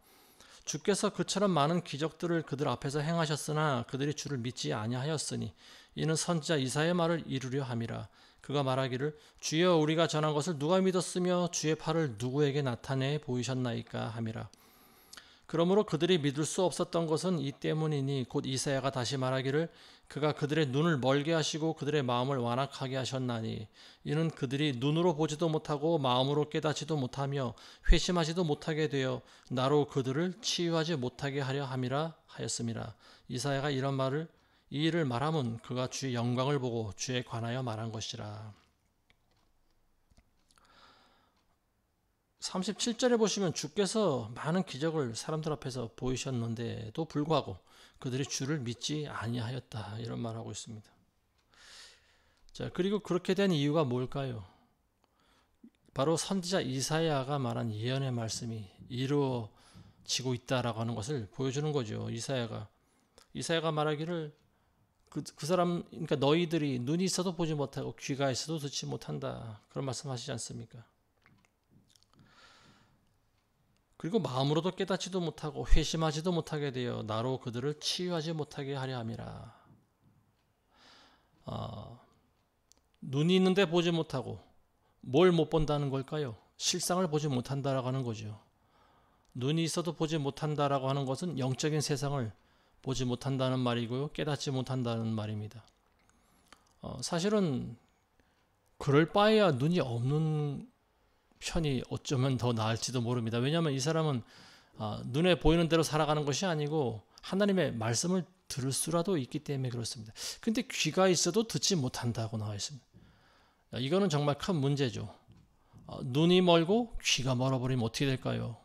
S1: 주께서 그처럼 많은 기적들을 그들 앞에서 행하셨으나 그들이 주를 믿지 아니하였으니 이는 선지자 이사야의 말을 이루려 함이라. 그가 말하기를 주여 우리가 전한 것을 누가 믿었으며 주의 팔을 누구에게 나타내 보이셨나이까 함이라. 그러므로 그들이 믿을 수 없었던 것은 이 때문이니 곧 이사야가 다시 말하기를 그가 그들의 눈을 멀게 하시고 그들의 마음을 완악하게 하셨나니 이는 그들이 눈으로 보지도 못하고 마음으로 깨닫지도 못하며 회심하지도 못하게 되어 나로 그들을 치유하지 못하게 하려 함이라 하였음이라. 이사야가 이 일을 말하면 그가 주의 영광을 보고 주에 관하여 말한 것이라. 37절에 보시면 주께서 많은 기적을 사람들 앞에서 보이셨는데도 불구하고 그들이 주를 믿지 아니하였다, 이런 말하고 있습니다. 자, 그리고 그렇게 된 이유가 뭘까요? 바로 선지자 이사야가 말한 예언의 말씀이 이루어지고 있다라고 하는 것을 보여주는 거죠. 이사야가 말하기를 그 사람, 그러니까 너희들이 눈이 있어도 보지 못하고 귀가 있어도 듣지 못한다, 그런 말씀하시지 않습니까? 그리고 마음으로도 깨닫지도 못하고 회심하지도 못하게 되어 나로 그들을 치유하지 못하게 하려 함이라. 눈이 있는데 보지 못하고 뭘 못 본다는 걸까요? 실상을 보지 못한다라고 하는 거죠. 눈이 있어도 보지 못한다라고 하는 것은 영적인 세상을 보지 못한다는 말이고요, 깨닫지 못한다는 말입니다. 사실은 그럴 바에야 눈이 없는 편이 어쩌면 더 나을지도 모릅니다. 왜냐하면 이 사람은 눈에 보이는 대로 살아가는 것이 아니고 하나님의 말씀을 들을 수라도 있기 때문에 그렇습니다. 근데 귀가 있어도 듣지 못한다고 나와 있습니다. 이거는 정말 큰 문제죠. 눈이 멀고 귀가 멀어버리면 어떻게 될까요?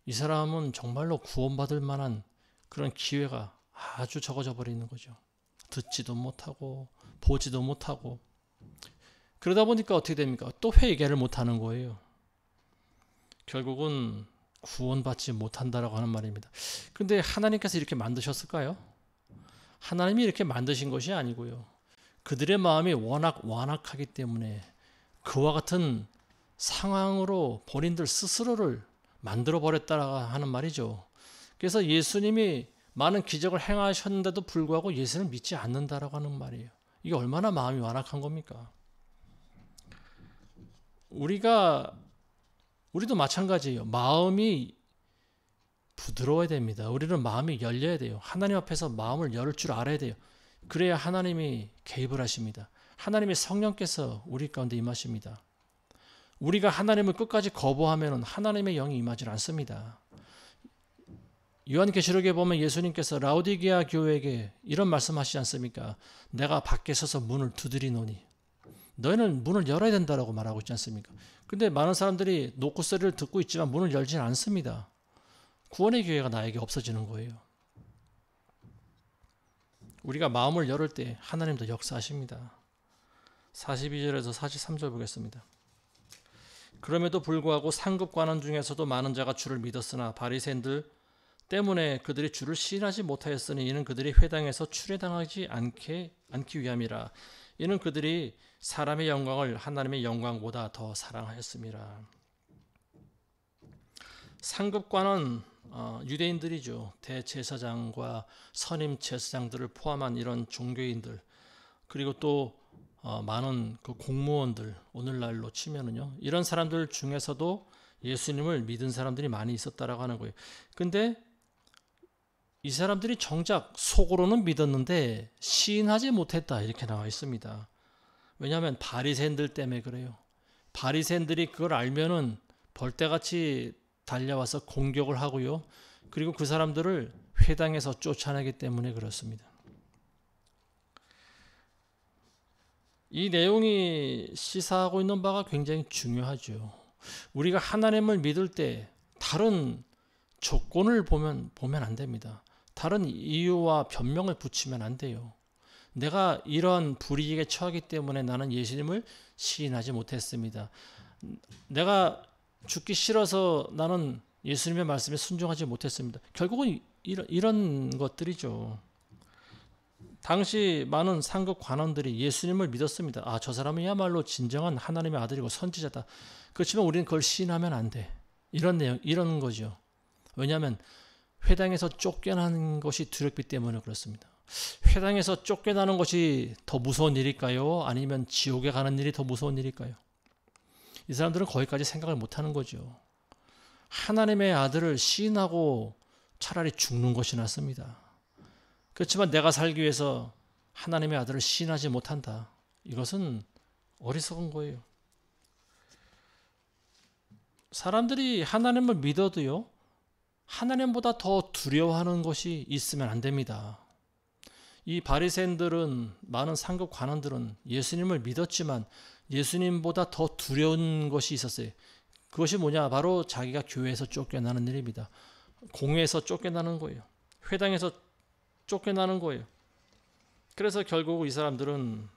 S1: 이 사람은 정말로 구원받을 만한 그런 기회가 아주 적어져 버리는 거죠. 듣지도 못하고 보지도 못하고, 그러다 보니까 어떻게 됩니까? 또 회개를 못하는 거예요. 결국은 구원받지 못한다라고 하는 말입니다. 근데 하나님께서 이렇게 만드셨을까요? 하나님이 이렇게 만드신 것이 아니고요, 그들의 마음이 워낙 완악하기 때문에 그와 같은 상황으로 본인들 스스로를 만들어 버렸다라고 하는 말이죠. 그래서 예수님이 많은 기적을 행하셨는데도 불구하고 예수를 믿지 않는다라고 하는 말이에요. 이게 얼마나 마음이 완악한 겁니까? 우리도 마찬가지예요. 마음이 부드러워야 됩니다. 우리는 마음이 열려야 돼요. 하나님 앞에서 마음을 열 줄 알아야 돼요. 그래야 하나님이 개입을 하십니다. 하나님의 성령께서 우리 가운데 임하십니다. 우리가 하나님을 끝까지 거부하면 하나님의 영이 임하지 않습니다. 요한계시록에 보면 예수님께서 라오디게아 교회에게 이런 말씀하시지 않습니까? 내가 밖에 서서 문을 두드리노니 너희는 문을 열어야 된다라고 말하고 있지 않습니까? 근데 많은 사람들이 노크 소리를 듣고 있지만 문을 열지는 않습니다. 구원의 기회가 나에게 없어지는 거예요. 우리가 마음을 열을 때 하나님도 역사하십니다. 42절에서 43절 보겠습니다. 그럼에도 불구하고 상급 관원 중에서도 많은 자가 주를 믿었으나 바리새인들 때문에 그들이 주를 시인하지 못하였으니 이는 그들이 회당에서 출애당하지 않기 위함이라. 이는 그들이 사람의 영광을 하나님의 영광보다 더 사랑하였습니다. 상급관은 유대인들이죠. 대제사장과 선임 제사장들을 포함한 이런 종교인들, 그리고 또 많은 그 공무원들, 오늘날로 치면은요, 이런 사람들 중에서도 예수님을 믿은 사람들이 많이 있었다라고 하는 거예요. 근데 이 사람들이 정작 속으로는 믿었는데 시인하지 못했다, 이렇게 나와 있습니다. 왜냐하면 바리새인들 때문에 그래요. 바리새인들이 그걸 알면은 벌떼같이 달려와서 공격을 하고요, 그리고 그 사람들을 회당에서 쫓아내기 때문에 그렇습니다. 이 내용이 시사하고 있는 바가 굉장히 중요하죠. 우리가 하나님을 믿을 때 다른 조건을 보면 안 됩니다. 다른 이유와 변명을 붙이면 안 돼요. 내가 이런 불이익에 처하기 때문에 나는 예수님을 시인하지 못했습니다. 내가 죽기 싫어서 나는 예수님의 말씀에 순종하지 못했습니다. 결국은 이런 것들이죠. 당시 많은 상급 관원들이 예수님을 믿었습니다. 저 사람이야말로 진정한 하나님의 아들이고 선지자다. 그렇지만 우리는 그걸 시인하면 안 돼. 이런 거죠. 왜냐하면 회당에서 쫓겨나는 것이 두렵기 때문에 그렇습니다. 회당에서 쫓겨나는 것이 더 무서운 일일까요? 아니면 지옥에 가는 일이 더 무서운 일일까요? 이 사람들은 거기까지 생각을 못하는 거죠. 하나님의 아들을 시인하고 차라리 죽는 것이 낫습니다. 그렇지만 내가 살기 위해서 하나님의 아들을 시인하지 못한다. 이것은 어리석은 거예요. 사람들이 하나님을 믿어도요, 하나님보다 더 두려워하는 것이 있으면 안 됩니다. 이 바리새인들은, 많은 상급 관원들은 예수님을 믿었지만 예수님보다 더 두려운 것이 있었어요. 그것이 뭐냐? 바로 자기가 교회에서 쫓겨나는 일입니다. 공회에서 쫓겨나는 거예요. 회당에서 쫓겨나는 거예요. 그래서 결국 이 사람들은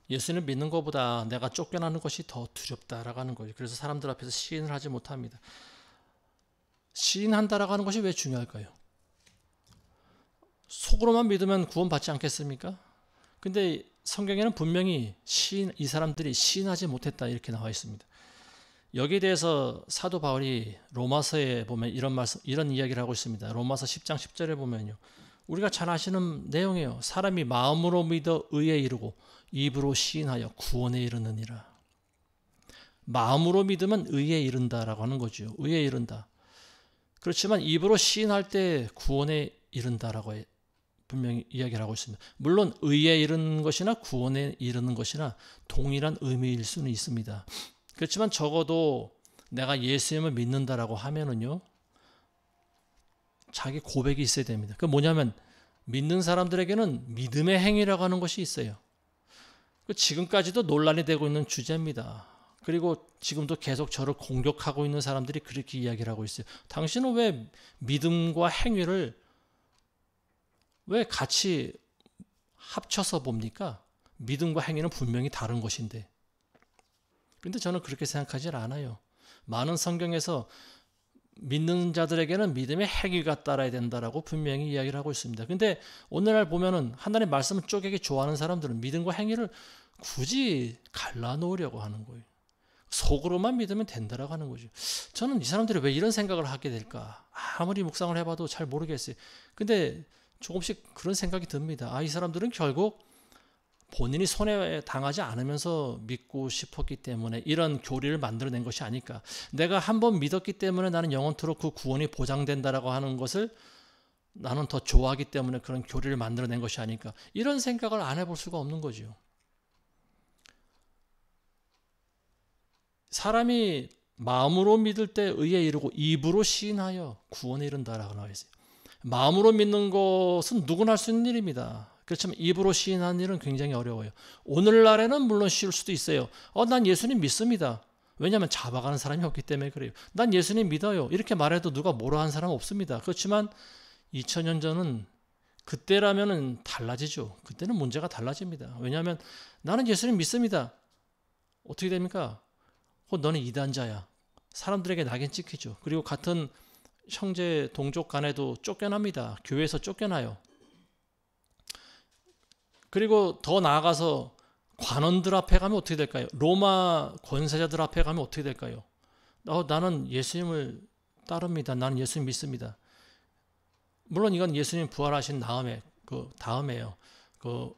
S1: 예수님 믿는 것보다 내가 쫓겨나는 것이 더 두렵다라고 하는 거예요. 그래서 사람들 앞에서 시인을 하지 못합니다. 시인한다라고 하는 것이 왜 중요할까요? 속으로만 믿으면 구원받지 않겠습니까? 근데 성경에는 분명히 이 사람들이 시인하지 못했다 이렇게 나와 있습니다. 여기에 대해서 사도 바울이 로마서에 보면 이런 이야기를 하고 있습니다. 로마서 10장 10절에 보면요. 우리가 잘 아시는 내용이에요. 사람이 마음으로 믿어 의에 이르고 입으로 시인하여 구원에 이르느니라. 마음으로 믿으면 의에 이른다라고 하는 거죠. 의에 이른다. 그렇지만 입으로 시인할 때 구원에 이른다라고 분명히 이야기를 하고 있습니다. 물론 의에 이르는 것이나 구원에 이르는 것이나 동일한 의미일 수는 있습니다. 그렇지만 적어도 내가 예수님을 믿는다라고 하면은요, 자기 고백이 있어야 됩니다. 그 뭐냐면 믿는 사람들에게는 믿음의 행위라고 하는 것이 있어요. 지금까지도 논란이 되고 있는 주제입니다. 그리고 지금도 계속 저를 공격하고 있는 사람들이 그렇게 이야기를 하고 있어요. 당신은 왜 믿음과 행위를 왜 같이 합쳐서 봅니까? 믿음과 행위는 분명히 다른 것인데. 그런데 저는 그렇게 생각하지 않아요. 많은 성경에서 믿는 자들에게는 믿음의 행위가 따라야 된다라고 분명히 이야기를 하고 있습니다. 근데 오늘날 보면은 하나님의 말씀을 쪼개기 좋아하는 사람들은 믿음과 행위를 굳이 갈라놓으려고 하는 거예요. 속으로만 믿으면 된다라고 하는 거죠. 저는 이 사람들이 왜 이런 생각을 하게 될까? 아무리 묵상을 해봐도 잘 모르겠어요. 근데 조금씩 그런 생각이 듭니다. 이 사람들은 결국 본인이 손해 당하지 않으면서 믿고 싶었기 때문에 이런 교리를 만들어낸 것이 아닐까. 내가 한번 믿었기 때문에 나는 영원토록 그 구원이 보장된다라고 하는 것을 나는 더 좋아하기 때문에 그런 교리를 만들어낸 것이 아닐까. 이런 생각을 안 해볼 수가 없는 거죠. 사람이 마음으로 믿을 때 의에 이르고 입으로 시인하여 구원에 이른다라고 나와 있어요. 마음으로 믿는 것은 누구나 할 수 있는 일입니다. 그렇지만 입으로 시인하는 일은 굉장히 어려워요. 오늘날에는 물론 쉬울 수도 있어요. 난 예수님 믿습니다. 왜냐하면 잡아가는 사람이 없기 때문에 그래요. 난 예수님 믿어요. 이렇게 말해도 누가 뭐라 하는 사람 없습니다. 그렇지만 2000년 전은 그때라면은 달라지죠. 그때는 문제가 달라집니다. 왜냐하면 나는 예수님 믿습니다. 어떻게 됩니까? 너는 이단자야. 사람들에게 낙인 찍히죠. 그리고 같은 형제 동족 간에도 쫓겨납니다. 교회에서 쫓겨나요. 그리고 더 나아가서 관원들 앞에 가면 어떻게 될까요? 로마 권세자들 앞에 가면 어떻게 될까요? 나는 예수님을 따릅니다. 나는 예수님 믿습니다. 물론 이건 예수님 부활하신 다음에요.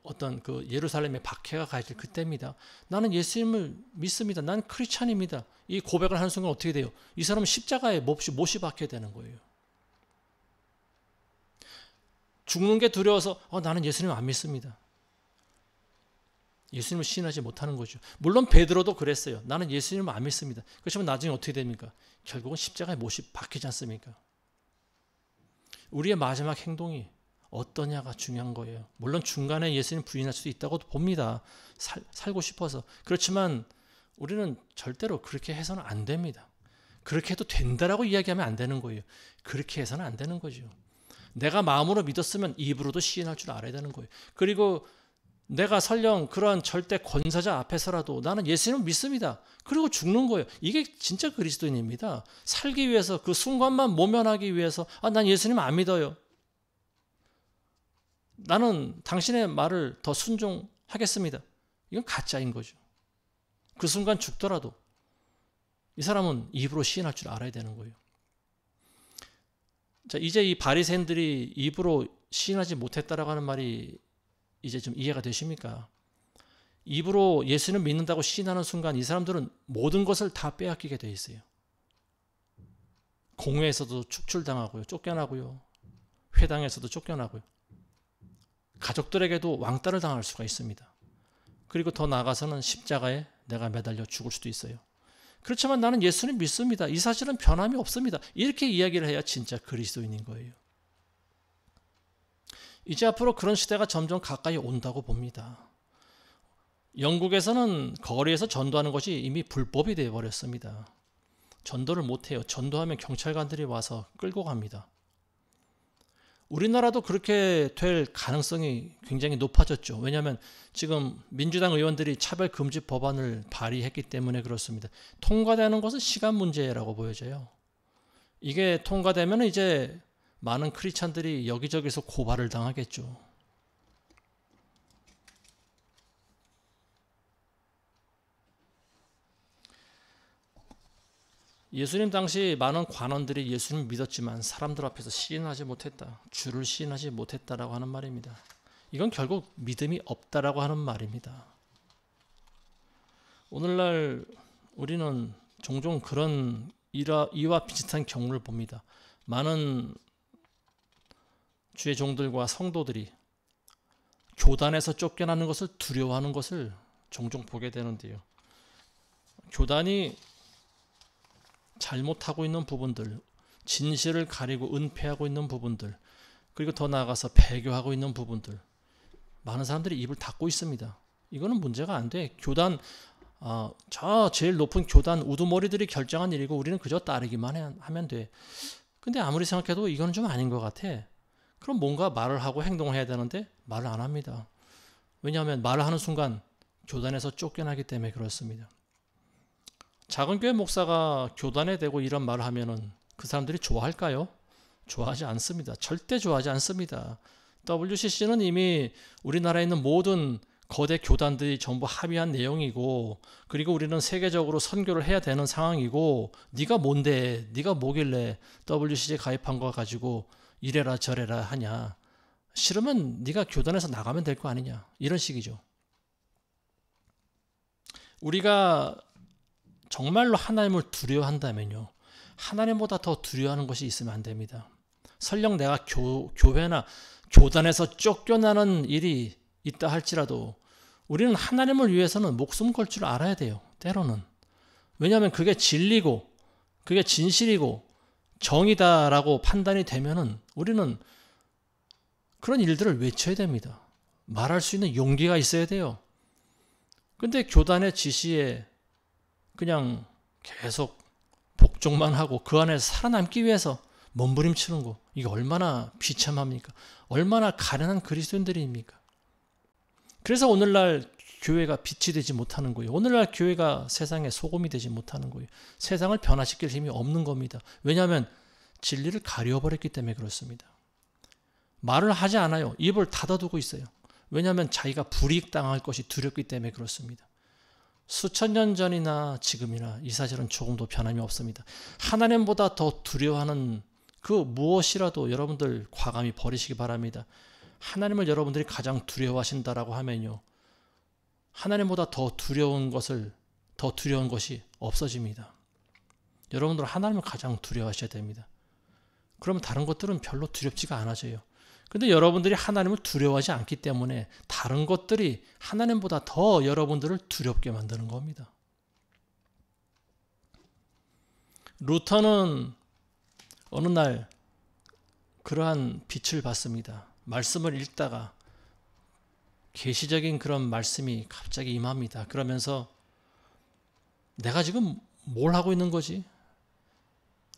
S1: 어떤 예루살렘에 박해가 가질 그때입니다. 나는 예수님을 믿습니다. 나는 크리스찬입니다. 이 고백을 하는 순간 어떻게 돼요? 이 사람은 십자가에 못이 박혀야 되는 거예요. 죽는 게 두려워서 나는 예수님 안 믿습니다. 예수님을 시인하지 못하는 거죠. 물론 베드로도 그랬어요. 나는 예수님을 안 믿습니다. 그렇지만 나중에 어떻게 됩니까? 결국은 십자가에 못이 박히지 않습니까? 우리의 마지막 행동이 어떠냐가 중요한 거예요. 물론 중간에 예수님 부인할 수도 있다고 봅니다. 살고 싶어서. 그렇지만 우리는 절대로 그렇게 해서는 안 됩니다. 그렇게 해도 된다라고 이야기하면 안 되는 거예요. 그렇게 해서는 안 되는 거죠. 내가 마음으로 믿었으면 입으로도 시인할 줄 알아야 되는 거예요. 그리고 내가 설령 그러한 절대 권사자 앞에서라도 나는 예수님을 믿습니다. 그리고 죽는 거예요. 이게 진짜 그리스도인입니다. 살기 위해서 그 순간만 모면하기 위해서 난 예수님 안 믿어요. 나는 당신의 말을 더 순종하겠습니다. 이건 가짜인 거죠. 그 순간 죽더라도 이 사람은 입으로 시인할 줄 알아야 되는 거예요. 자, 이제 이 바리새인들이 입으로 시인하지 못했다라고 하는 말이 이제 좀 이해가 되십니까? 입으로 예수는 믿는다고 시인하는 순간 이 사람들은 모든 것을 다 빼앗기게 돼 있어요. 공회에서도 축출당하고요. 쫓겨나고요. 회당에서도 쫓겨나고요. 가족들에게도 왕따를 당할 수가 있습니다. 그리고 더 나아가서는 십자가에 내가 매달려 죽을 수도 있어요. 그렇지만 나는 예수님 믿습니다. 이 사실은 변함이 없습니다. 이렇게 이야기를 해야 진짜 그리스도인인 거예요. 이제 앞으로 그런 시대가 점점 가까이 온다고 봅니다. 영국에서는 거리에서 전도하는 것이 이미 불법이 되어버렸습니다. 전도를 못해요. 전도하면 경찰관들이 와서 끌고 갑니다. 우리나라도 그렇게 될 가능성이 굉장히 높아졌죠. 왜냐하면 지금 민주당 의원들이 차별금지 법안을 발의했기 때문에 그렇습니다. 통과되는 것은 시간 문제라고 보여져요. 이게 통과되면 이제 많은 크리스찬들이 여기저기서 고발을 당하겠죠. 예수님 당시 많은 관원들이 예수님을 믿었지만 사람들 앞에서 시인하지 못했다. 주를 시인하지 못했다라고 하는 말입니다. 이건 결국 믿음이 없다라고 하는 말입니다. 오늘날 우리는 종종 그런 이와 비슷한 경우를 봅니다. 많은 주의 종들과 성도들이 교단에서 쫓겨나는 것을 두려워하는 것을 종종 보게 되는데요. 교단이 잘못하고 있는 부분들, 진실을 가리고 은폐하고 있는 부분들, 그리고 더 나아가서 배교하고 있는 부분들, 많은 사람들이 입을 닫고 있습니다. 이거는 문제가 안 돼. 교단, 저 제일 높은 교단 우두머리들이 결정한 일이고 우리는 그저 따르기만 하면 돼. 근데 아무리 생각해도 이거는 좀 아닌 것 같아. 그럼 뭔가 말을 하고 행동을 해야 되는데 말을 안 합니다. 왜냐하면 말을 하는 순간 교단에서 쫓겨나기 때문에 그렇습니다. 작은 교회 목사가 교단에 대고 이런 말을 하면은 그 사람들이 좋아할까요? 좋아하지 않습니다. 절대 좋아하지 않습니다. WCC는 이미 우리나라에 있는 모든 거대 교단들이 전부 합의한 내용이고, 그리고 우리는 세계적으로 선교를 해야 되는 상황이고, 네가 뭔데, 네가 뭐길래 WCC에 가입한 거 가지고 이래라 저래라 하냐. 싫으면 네가 교단에서 나가면 될 거 아니냐. 이런 식이죠. 우리가 정말로 하나님을 두려워한다면요, 하나님보다 더 두려워하는 것이 있으면 안 됩니다. 설령 내가 교회나 교단에서 쫓겨나는 일이 있다 할지라도 우리는 하나님을 위해서는 목숨 걸 줄 알아야 돼요. 때로는. 왜냐하면 그게 진리고 그게 진실이고 정이다라고 판단이 되면은 우리는 그런 일들을 외쳐야 됩니다. 말할 수 있는 용기가 있어야 돼요. 근데 교단의 지시에 그냥 계속 복종만 하고 그 안에서 살아남기 위해서 몸부림치는 거, 이게 얼마나 비참합니까? 얼마나 가련한 그리스도인들입니까? 그래서 오늘날 교회가 빛이 되지 못하는 거예요. 오늘날 교회가 세상의 소금이 되지 못하는 거예요. 세상을 변화시킬 힘이 없는 겁니다. 왜냐하면 진리를 가려버렸기 때문에 그렇습니다. 말을 하지 않아요. 입을 닫아두고 있어요. 왜냐하면 자기가 불이익당할 것이 두렵기 때문에 그렇습니다. 수천 년 전이나 지금이나 이 사실은 조금도 변함이 없습니다. 하나님보다 더 두려워하는 그 무엇이라도 여러분들 과감히 버리시기 바랍니다. 하나님을 여러분들이 가장 두려워하신다라고 하면요, 하나님보다 더 두려운 것이 없어집니다. 여러분들 하나님을 가장 두려워하셔야 됩니다. 그러면 다른 것들은 별로 두렵지가 않아져요. 근데 여러분들이 하나님을 두려워하지 않기 때문에 다른 것들이 하나님보다 더 여러분들을 두렵게 만드는 겁니다. 루터는 어느 날 그러한 빛을 봤습니다. 말씀을 읽다가 계시적인 그런 말씀이 갑자기 임합니다. 그러면서 내가 지금 뭘 하고 있는 거지?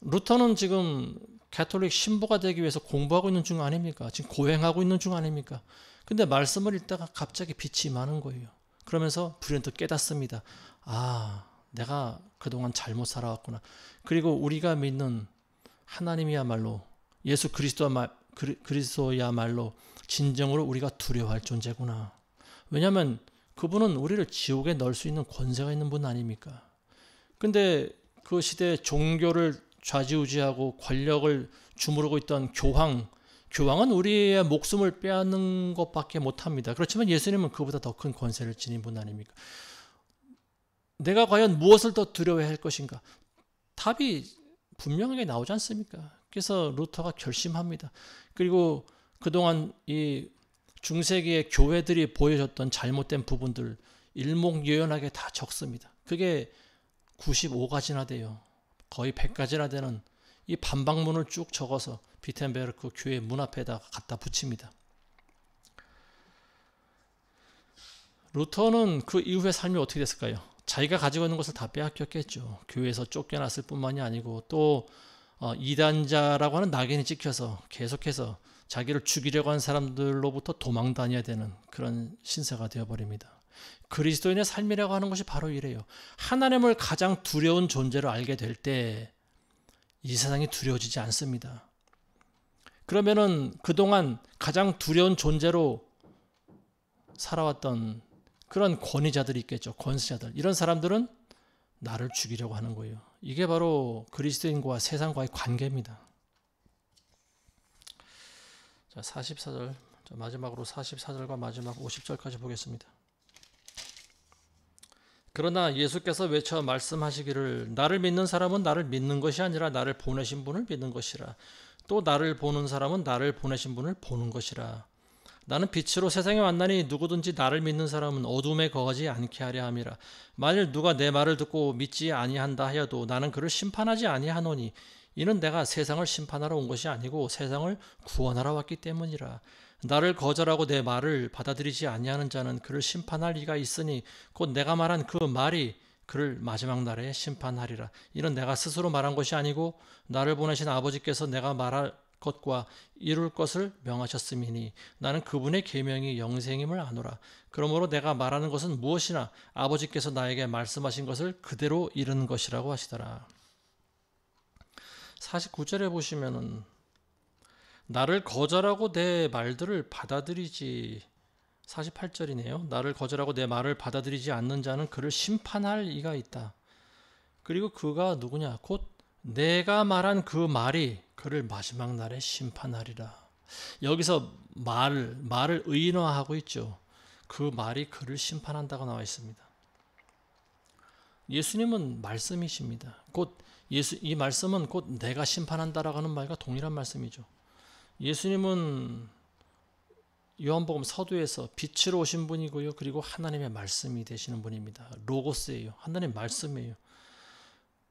S1: 루터는 지금 가톨릭 신부가 되기 위해서 공부하고 있는 중 아닙니까? 지금 고행하고 있는 중 아닙니까? 근데 말씀을 읽다가 갑자기 빛이 임하는 거예요. 그러면서 불현듯 깨닫습니다. 아, 내가 그동안 잘못 살아왔구나. 그리고 우리가 믿는 하나님이야말로, 예수 그리스도야말로 진정으로 우리가 두려워할 존재구나. 왜냐하면 그분은 우리를 지옥에 넣을 수 있는 권세가 있는 분 아닙니까? 근데 그 시대에 종교를 좌지우지하고 권력을 주무르고 있던 교황은 우리의 목숨을 빼앗는 것밖에 못합니다. 그렇지만 예수님은 그보다 더 큰 권세를 지닌 분 아닙니까? 내가 과연 무엇을 더 두려워해야 할 것인가? 답이 분명하게 나오지 않습니까? 그래서 루터가 결심합니다. 그리고 그동안 이 중세기의 교회들이 보여줬던 잘못된 부분들 일목요연하게 다 적습니다. 그게 95가지나 돼요. 거의 100가지나 되는 이 반박문을 쭉 적어서 비텐베르크 교회 문 앞에다 갖다 붙입니다. 루터는 그 이후의 삶이 어떻게 됐을까요? 자기가 가지고 있는 것을 다 빼앗겼겠죠. 교회에서 쫓겨났을 뿐만이 아니고 또 이단자라고 하는 낙인이 찍혀서 계속해서 자기를 죽이려고 하는 사람들로부터 도망 다녀야 되는 그런 신세가 되어버립니다. 그리스도인의 삶이라고 하는 것이 바로 이래요. 하나님을 가장 두려운 존재로 알게 될 때 이 세상이 두려워지지 않습니다. 그러면은 그동안 가장 두려운 존재로 살아왔던 그런 권위자들이 있겠죠. 권세자들. 이런 사람들은 나를 죽이려고 하는 거예요. 이게 바로 그리스도인과 세상과의 관계입니다. 자, 44절. 마지막으로 44절과 마지막 50절까지 보겠습니다. 그러나 예수께서 외쳐 말씀하시기를 나를 믿는 사람은 나를 믿는 것이 아니라 나를 보내신 분을 믿는 것이라. 또 나를 보는 사람은 나를 보내신 분을 보는 것이라. 나는 빛으로 세상에 왔나니 누구든지 나를 믿는 사람은 어둠에 거하지 않게 하려 함이라. 만일 누가 내 말을 듣고 믿지 아니한다 하여도 나는 그를 심판하지 아니하노니 이는 내가 세상을 심판하러 온 것이 아니고 세상을 구원하러 왔기 때문이라. 나를 거절하고 내 말을 받아들이지 아니하는 자는 그를 심판할 리가 있으니 곧 내가 말한 그 말이 그를 마지막 날에 심판하리라. 이는 내가 스스로 말한 것이 아니고 나를 보내신 아버지께서 내가 말할 것과 이룰 것을 명하셨음이니 나는 그분의 계명이 영생임을 아노라. 그러므로 내가 말하는 것은 무엇이나 아버지께서 나에게 말씀하신 것을 그대로 이루는 것이라고 하시더라. 49절에 보시면은 나를 거절하고 내 말들을 받아들이지 48절이네요. 나를 거절하고 내 말을 받아들이지 않는 자는 그를 심판할 이가 있다. 그리고 그가 누구냐? 곧 내가 말한 그 말이 그를 마지막 날에 심판하리라. 여기서 말을 의인화하고 있죠. 그 말이 그를 심판한다고 나와 있습니다. 예수님은 말씀이십니다. 이 말씀은 곧 내가 심판한다라고 하는 말과 동일한 말씀이죠. 예수님은 요한복음 서두에서 빛으로 오신 분이고요. 그리고 하나님의 말씀이 되시는 분입니다. 로고스예요. 하나님 말씀이에요.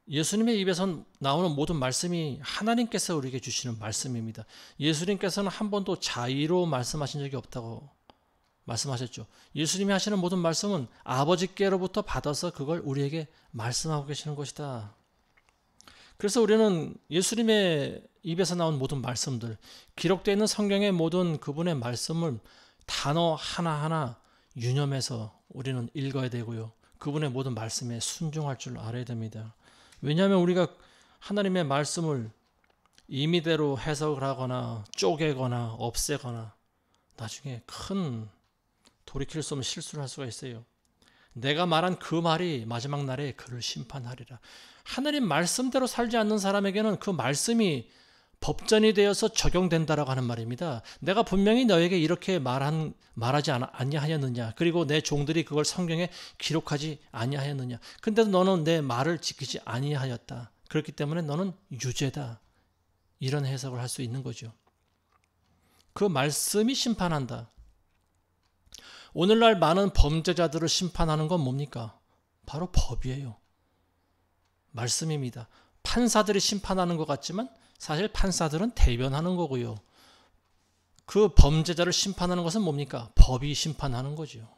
S1: 예수님의 입에서 나오는 모든 말씀이 하나님께서 우리에게 주시는 말씀입니다. 예수님께서는 한 번도 자의로 말씀하신 적이 없다고 말씀하셨죠. 예수님이 하시는 모든 말씀은 아버지께로부터 받아서 그걸 우리에게 말씀하고 계시는 것이다. 그래서 우리는 예수님의 입에서 나온 모든 말씀들, 기록되어 있는 성경의 모든 그분의 말씀을 단어 하나하나 유념해서 우리는 읽어야 되고요. 그분의 모든 말씀에 순종할 줄 알아야 됩니다. 왜냐하면 우리가 하나님의 말씀을 임의대로 해석을 하거나 쪼개거나 없애거나 나중에 큰 돌이킬 수 없는 실수를 할 수가 있어요. 내가 말한 그 말이 마지막 날에 그를 심판하리라. 하나님 말씀대로 살지 않는 사람에게는 그 말씀이 법전이 되어서 적용된다라고 하는 말입니다. 내가 분명히 너에게 이렇게 말하지 아니하였느냐? 그리고 내 종들이 그걸 성경에 기록하지 아니하였느냐? 근데도 너는 내 말을 지키지 아니하였다. 그렇기 때문에 너는 유죄다. 이런 해석을 할 수 있는 거죠. 그 말씀이 심판한다. 오늘날 많은 범죄자들을 심판하는 건 뭡니까? 바로 법이에요. 말씀입니다. 판사들이 심판하는 것 같지만 사실 판사들은 대변하는 거고요. 그 범죄자를 심판하는 것은 뭡니까? 법이 심판하는 거죠.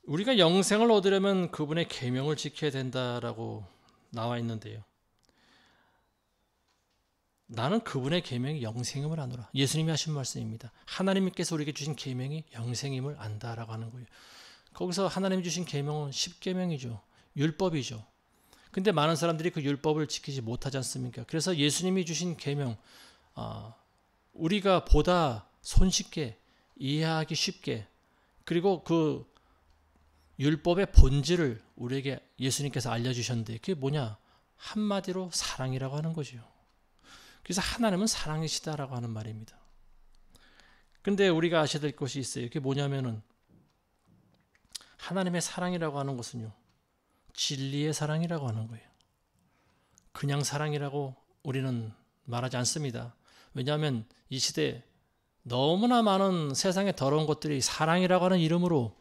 S1: 우리가 영생을 얻으려면 그분의 계명을 지켜야 된다라고 나와 있는데요. 나는 그분의 계명이 영생임을 아노라. 예수님이 하신 말씀입니다. 하나님께서 우리에게 주신 계명이 영생임을 안다라고 하는 거예요. 거기서 하나님이 주신 계명은 10계명이죠. 율법이죠. 근데 많은 사람들이 그 율법을 지키지 못하지 않습니까? 그래서 예수님이 주신 계명, 우리가 보다 손쉽게 이해하기 쉽게, 그리고 그 율법의 본질을 우리에게 예수님께서 알려주셨는데 그게 뭐냐? 한마디로 사랑이라고 하는 거죠. 그래서 하나님은 사랑이시다라고 하는 말입니다. 근데 우리가 아셔야 될 것이 있어요. 그게 뭐냐면은 하나님의 사랑이라고 하는 것은요, 진리의 사랑이라고 하는 거예요. 그냥 사랑이라고 우리는 말하지 않습니다. 왜냐하면 이 시대에 너무나 많은 세상의 더러운 것들이 사랑이라고 하는 이름으로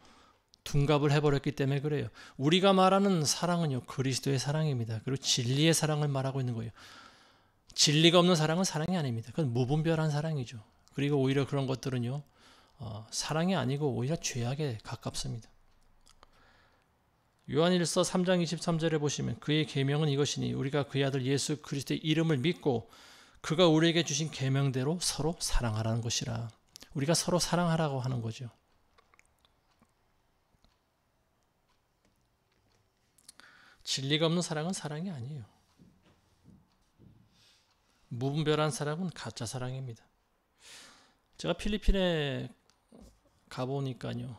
S1: 둔갑을 해버렸기 때문에 그래요. 우리가 말하는 사랑은요, 그리스도의 사랑입니다. 그리고 진리의 사랑을 말하고 있는 거예요. 진리가 없는 사랑은 사랑이 아닙니다. 그건 무분별한 사랑이죠. 그리고 오히려 그런 것들은요, 사랑이 아니고 오히려 죄악에 가깝습니다. 요한일서 3장 23절에 보시면 그의 계명은 이것이니 우리가 그의 아들 예수 그리스도의 이름을 믿고 그가 우리에게 주신 계명대로 서로 사랑하라는 것이라. 우리가 서로 사랑하라고 하는 거죠. 진리가 없는 사랑은 사랑이 아니에요. 무분별한 사랑은 가짜 사랑입니다. 제가 필리핀에 가보니까요,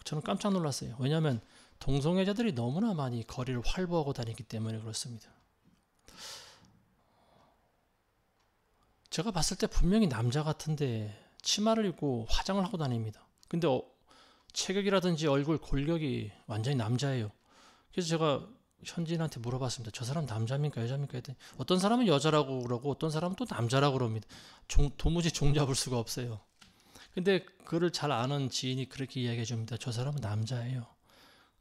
S1: 저는 깜짝 놀랐어요. 왜냐하면 동성애자들이 너무나 많이 거리를 활보하고 다니기 때문에 그렇습니다. 제가 봤을 때 분명히 남자 같은데 치마를 입고 화장을 하고 다닙니다. 근데 체격이라든지 얼굴 골격이 완전히 남자예요. 그래서 제가 현지인한테 물어봤습니다. 저 사람 남자입니까 여자입니까 했더니 어떤 사람은 여자라고 그러고 어떤 사람은 또 남자라고 그럽니다. 도무지 종잡을 수가 없어요. 근데 그를 잘 아는 지인이 그렇게 이야기해 줍니다. 저 사람은 남자예요.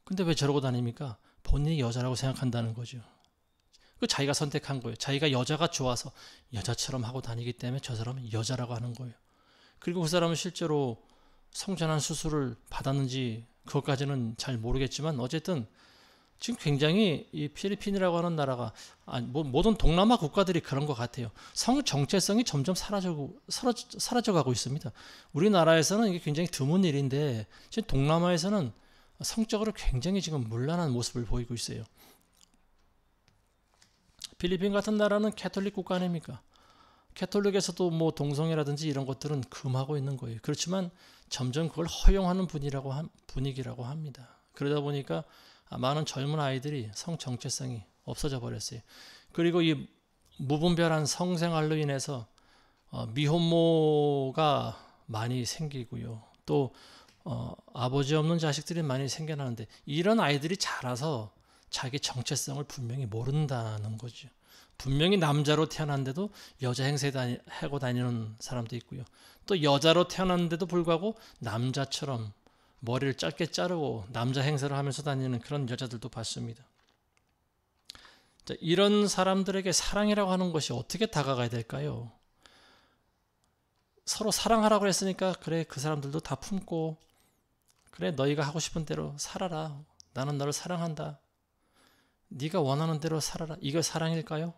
S1: 근데 왜 저러고 다닙니까? 본인이 여자라고 생각한다는 거죠. 그 자기가 선택한 거예요. 자기가 여자가 좋아서 여자처럼 하고 다니기 때문에 저 사람은 여자라고 하는 거예요. 그리고 그 사람은 실제로 성전환 수술을 받았는지 그것까지는 잘 모르겠지만 어쨌든 지금 굉장히 이 필리핀이라고 하는 나라가 모든 동남아 국가들이 그런 것 같아요. 성 정체성이 점점 사라져가고 있습니다. 우리나라에서는 이게 굉장히 드문 일인데 지금 동남아에서는 성적으로 굉장히 지금 문란한 모습을 보이고 있어요. 필리핀 같은 나라는 캐톨릭 국가 아닙니까? 캐톨릭에서도 뭐 동성애라든지 이런 것들은 금하고 있는 거예요. 그렇지만 점점 그걸 허용하는 분위기라고 합니다. 그러다 보니까 많은 젊은 아이들이 성 정체성이 없어져 버렸어요. 그리고 이 무분별한 성생활로 인해서 미혼모가 많이 생기고요. 또 아버지 없는 자식들이 많이 생겨나는데 이런 아이들이 자라서 자기 정체성을 분명히 모른다는 거죠. 분명히 남자로 태어났는데도 여자 행세하고 다니는 사람도 있고요. 또 여자로 태어났는데도 불구하고 남자처럼 머리를 짧게 자르고 남자 행세를 하면서 다니는 그런 여자들도 봤습니다. 자, 이런 사람들에게 사랑이라고 하는 것이 어떻게 다가가야 될까요? 서로 사랑하라고 했으니까 그래 그 사람들도 다 품고 그래 너희가 하고 싶은 대로 살아라. 나는 너를 사랑한다. 네가 원하는 대로 살아라. 이거 사랑일까요?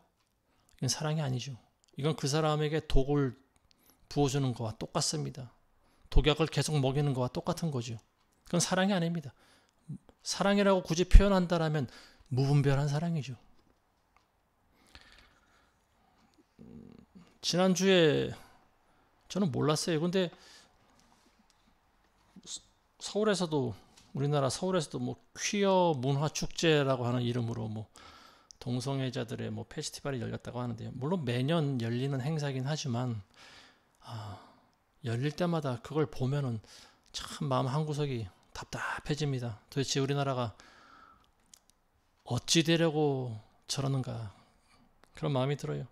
S1: 이건 사랑이 아니죠. 이건 그 사람에게 독을 부어주는 것과 똑같습니다. 독약을 계속 먹이는 것과 똑같은 거죠. 그건 사랑이 아닙니다. 사랑이라고 굳이 표현한다라면 무분별한 사랑이죠. 지난주에 저는 몰랐어요. 근데 서울에서도 우리나라 서울에서도 뭐 퀴어 문화 축제라고 하는 이름으로 뭐 동성애자들의 뭐 페스티벌이 열렸다고 하는데요. 물론 매년 열리는 행사긴 하지만 열릴 때마다 그걸 보면은 참 마음 한구석이 답답해집니다. 도대체 우리나라가 어찌 되려고 저러는가 그런 마음이 들어요.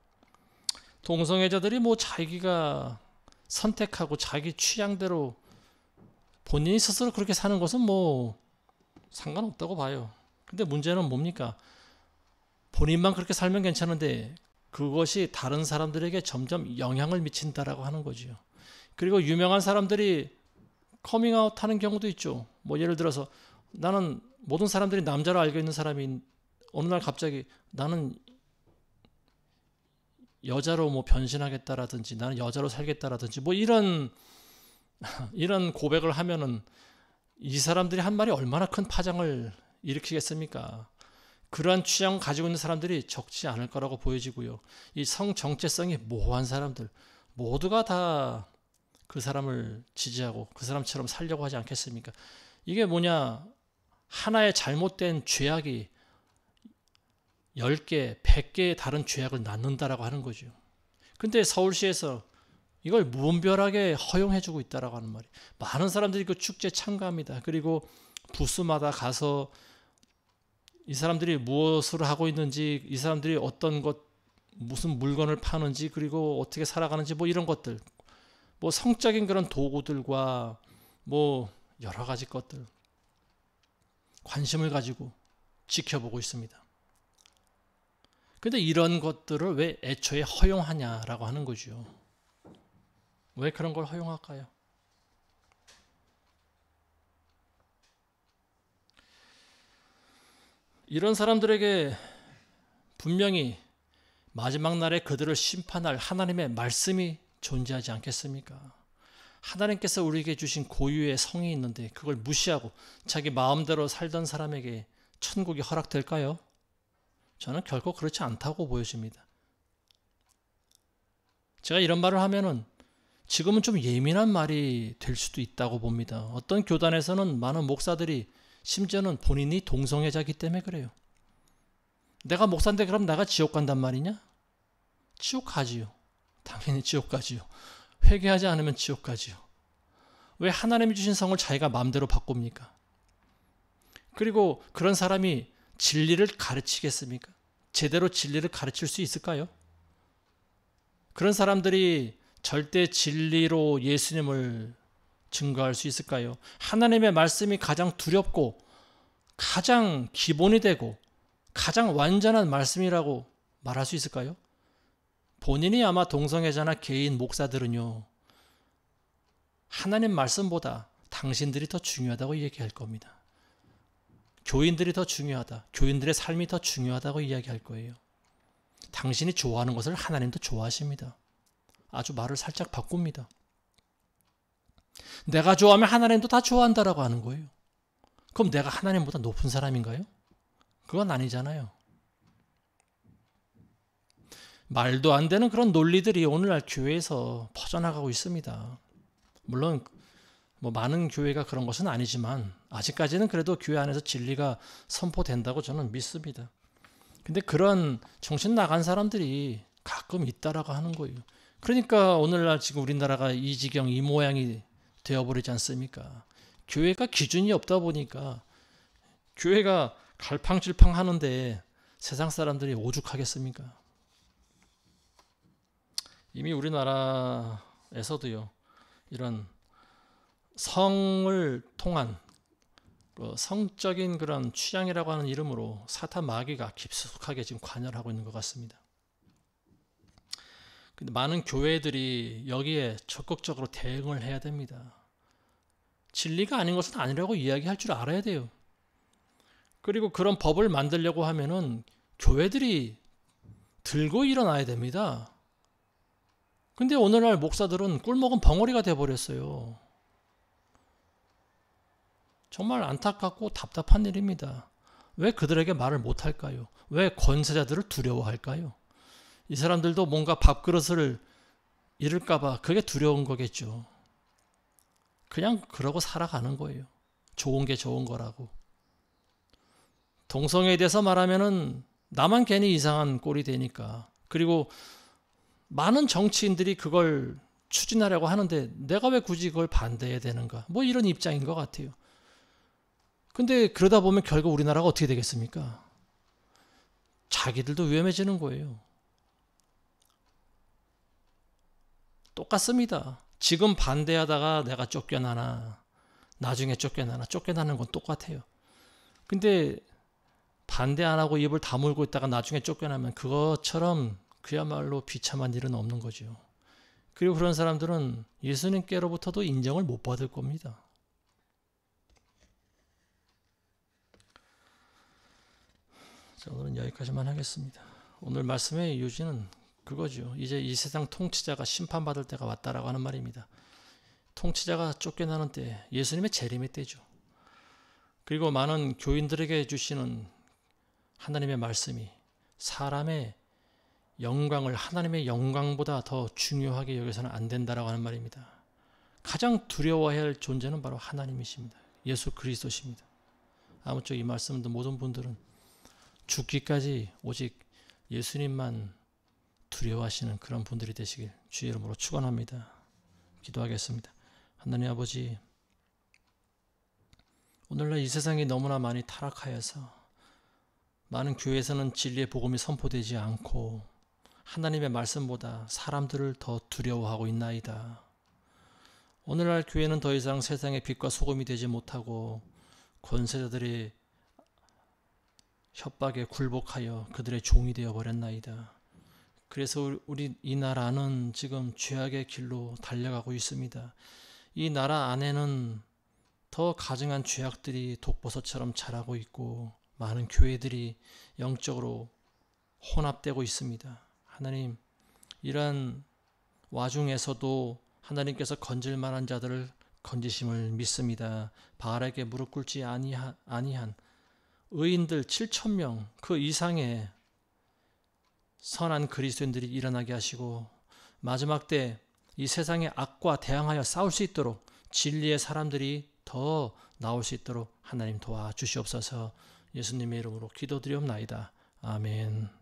S1: 동성애자들이 뭐 자기가 선택하고 자기 취향대로 본인이 스스로 그렇게 사는 것은 뭐 상관없다고 봐요. 근데 문제는 뭡니까? 본인만 그렇게 살면 괜찮은데 그것이 다른 사람들에게 점점 영향을 미친다라고 하는 거죠. 그리고 유명한 사람들이 커밍아웃 하는 경우도 있죠. 뭐 예를 들어서 나는 모든 사람들이 남자로 알고 있는 사람이 어느 날 갑자기 나는 여자로 뭐 변신하겠다라든지 나는 여자로 살겠다라든지 뭐 이런 고백을 하면은 이 사람들이 한 말이 얼마나 큰 파장을 일으키겠습니까? 그러한 취향을 가지고 있는 사람들이 적지 않을 거라고 보여지고요. 이 성 정체성이 모호한 사람들 모두가 다 그 사람을 지지하고 그 사람처럼 살려고 하지 않겠습니까? 이게 뭐냐? 하나의 잘못된 죄악이 10개, 100개의 다른 죄악을 낳는다라고 하는 거죠. 근데 서울시에서 이걸 무분별하게 허용해주고 있다라고 하는 말이 많은 사람들이 그 축제에 참가합니다. 그리고 부스마다 가서 이 사람들이 무엇을 하고 있는지, 이 사람들이 어떤 무슨 물건을 파는지, 그리고 어떻게 살아가는지 뭐 이런 것들, 뭐 성적인 그런 도구들과 뭐 여러 가지 것들 관심을 가지고 지켜보고 있습니다. 근데 이런 것들을 왜 애초에 허용하냐라고 하는 거죠. 왜 그런 걸 허용할까요? 이런 사람들에게 분명히 마지막 날에 그들을 심판할 하나님의 말씀이 존재하지 않겠습니까? 하나님께서 우리에게 주신 고유의 성이 있는데 그걸 무시하고 자기 마음대로 살던 사람에게 천국이 허락될까요? 저는 결코 그렇지 않다고 보여집니다. 제가 이런 말을 하면은 지금은 좀 예민한 말이 될 수도 있다고 봅니다. 어떤 교단에서는 많은 목사들이 심지어는 본인이 동성애자이기 때문에 그래요. 내가 목사인데 그럼 내가 지옥 간단 말이냐? 지옥 가지요. 당연히 지옥 가지요. 회개하지 않으면 지옥 가지요. 왜 하나님이 주신 성을 자기가 마음대로 바꿉니까? 그리고 그런 사람이 진리를 가르치겠습니까? 제대로 진리를 가르칠 수 있을까요? 그런 사람들이 절대 진리로 예수님을 증거할 수 있을까요? 하나님의 말씀이 가장 두렵고 가장 기본이 되고 가장 완전한 말씀이라고 말할 수 있을까요? 본인이 아마 동성애자나 개인 목사들은요, 하나님 말씀보다 당신들이 더 중요하다고 얘기할 겁니다. 교인들이 더 중요하다. 교인들의 삶이 더 중요하다고 이야기할 거예요. 당신이 좋아하는 것을 하나님도 좋아하십니다. 아주 말을 살짝 바꿉니다. 내가 좋아하면 하나님도 다 좋아한다라고 하는 거예요. 그럼 내가 하나님보다 높은 사람인가요? 그건 아니잖아요. 말도 안 되는 그런 논리들이 오늘날 교회에서 퍼져나가고 있습니다. 물론 많은 교회가 그런 것은 아니지만 아직까지는 그래도 교회 안에서 진리가 선포된다고 저는 믿습니다. 근데 그런 정신 나간 사람들이 가끔 있다라고 하는 거예요. 그러니까 오늘날 지금 우리나라가 이 지경 이 모양이 되어버리지 않습니까? 교회가 기준이 없다 보니까 교회가 갈팡질팡 하는데 세상 사람들이 오죽하겠습니까? 이미 우리나라에서도요, 이런 성을 통한 성적인 그런 취향이라고 하는 이름으로 사탄 마귀가 깊숙하게 지금 관여를 하고 있는 것 같습니다. 근데 많은 교회들이 여기에 적극적으로 대응을 해야 됩니다. 진리가 아닌 것은 아니라고 이야기할 줄 알아야 돼요. 그리고 그런 법을 만들려고 하면은 교회들이 들고 일어나야 됩니다. 근데 오늘날 목사들은 꿀먹은 벙어리가 돼버렸어요. 정말 안타깝고 답답한 일입니다. 왜 그들에게 말을 못할까요? 왜 권세자들을 두려워할까요? 이 사람들도 뭔가 밥그릇을 잃을까봐 그게 두려운 거겠죠. 그냥 그러고 살아가는 거예요. 좋은 게 좋은 거라고. 동성애에 대해서 말하면은 나만 괜히 이상한 꼴이 되니까. 그리고 많은 정치인들이 그걸 추진하려고 하는데 내가 왜 굳이 그걸 반대해야 되는가? 이런 입장인 것 같아요. 근데 그러다 보면 결국 우리나라가 어떻게 되겠습니까? 자기들도 위험해지는 거예요. 똑같습니다. 지금 반대하다가 내가 쫓겨나나 나중에 쫓겨나는 건 똑같아요. 근데 반대 안 하고 입을 다물고 있다가 나중에 쫓겨나면 그것처럼 그야말로 비참한 일은 없는 거죠. 그리고 그런 사람들은 예수님께로부터도 인정을 못 받을 겁니다. 자, 오늘은 여기까지만 하겠습니다. 오늘 말씀의 요지는 그거죠. 이제 이 세상 통치자가 심판받을 때가 왔다라고 하는 말입니다. 통치자가 쫓겨나는 때, 예수님의 재림의 때죠. 그리고 많은 교인들에게 주시는 하나님의 말씀이 사람의 영광을 하나님의 영광보다 더 중요하게 여기서는 안 된다라고 하는 말입니다. 가장 두려워해야 할 존재는 바로 하나님이십니다. 예수 그리스도십니다. 아무쪼 이 말씀을 듣는 모든 분들은 죽기까지 오직 예수님만 두려워하시는 그런 분들이 되시길 주의 이름으로 축원합니다. 기도하겠습니다. 하나님 아버지, 오늘날 이 세상이 너무나 많이 타락하여서 많은 교회에서는 진리의 복음이 선포되지 않고 하나님의 말씀보다 사람들을 더 두려워하고 있나이다. 오늘날 교회는 더 이상 세상의 빛과 소금이 되지 못하고 권세자들의 협박에 굴복하여 그들의 종이 되어버렸나이다. 그래서 우리 이 나라는 지금 죄악의 길로 달려가고 있습니다. 이 나라 안에는 더 가증한 죄악들이 독버섯처럼 자라고 있고 많은 교회들이 영적으로 혼합되고 있습니다. 하나님, 이러한 와중에서도 하나님께서 건질 만한 자들을 건지심을 믿습니다. 바알에게 무릎 꿇지 아니한 의인들 7,000명 그 이상의 선한 그리스도인들이 일어나게 하시고 마지막 때 이 세상의 악과 대항하여 싸울 수 있도록 진리의 사람들이 더 나올 수 있도록 하나님 도와주시옵소서. 예수님의 이름으로 기도드리옵나이다. 아멘.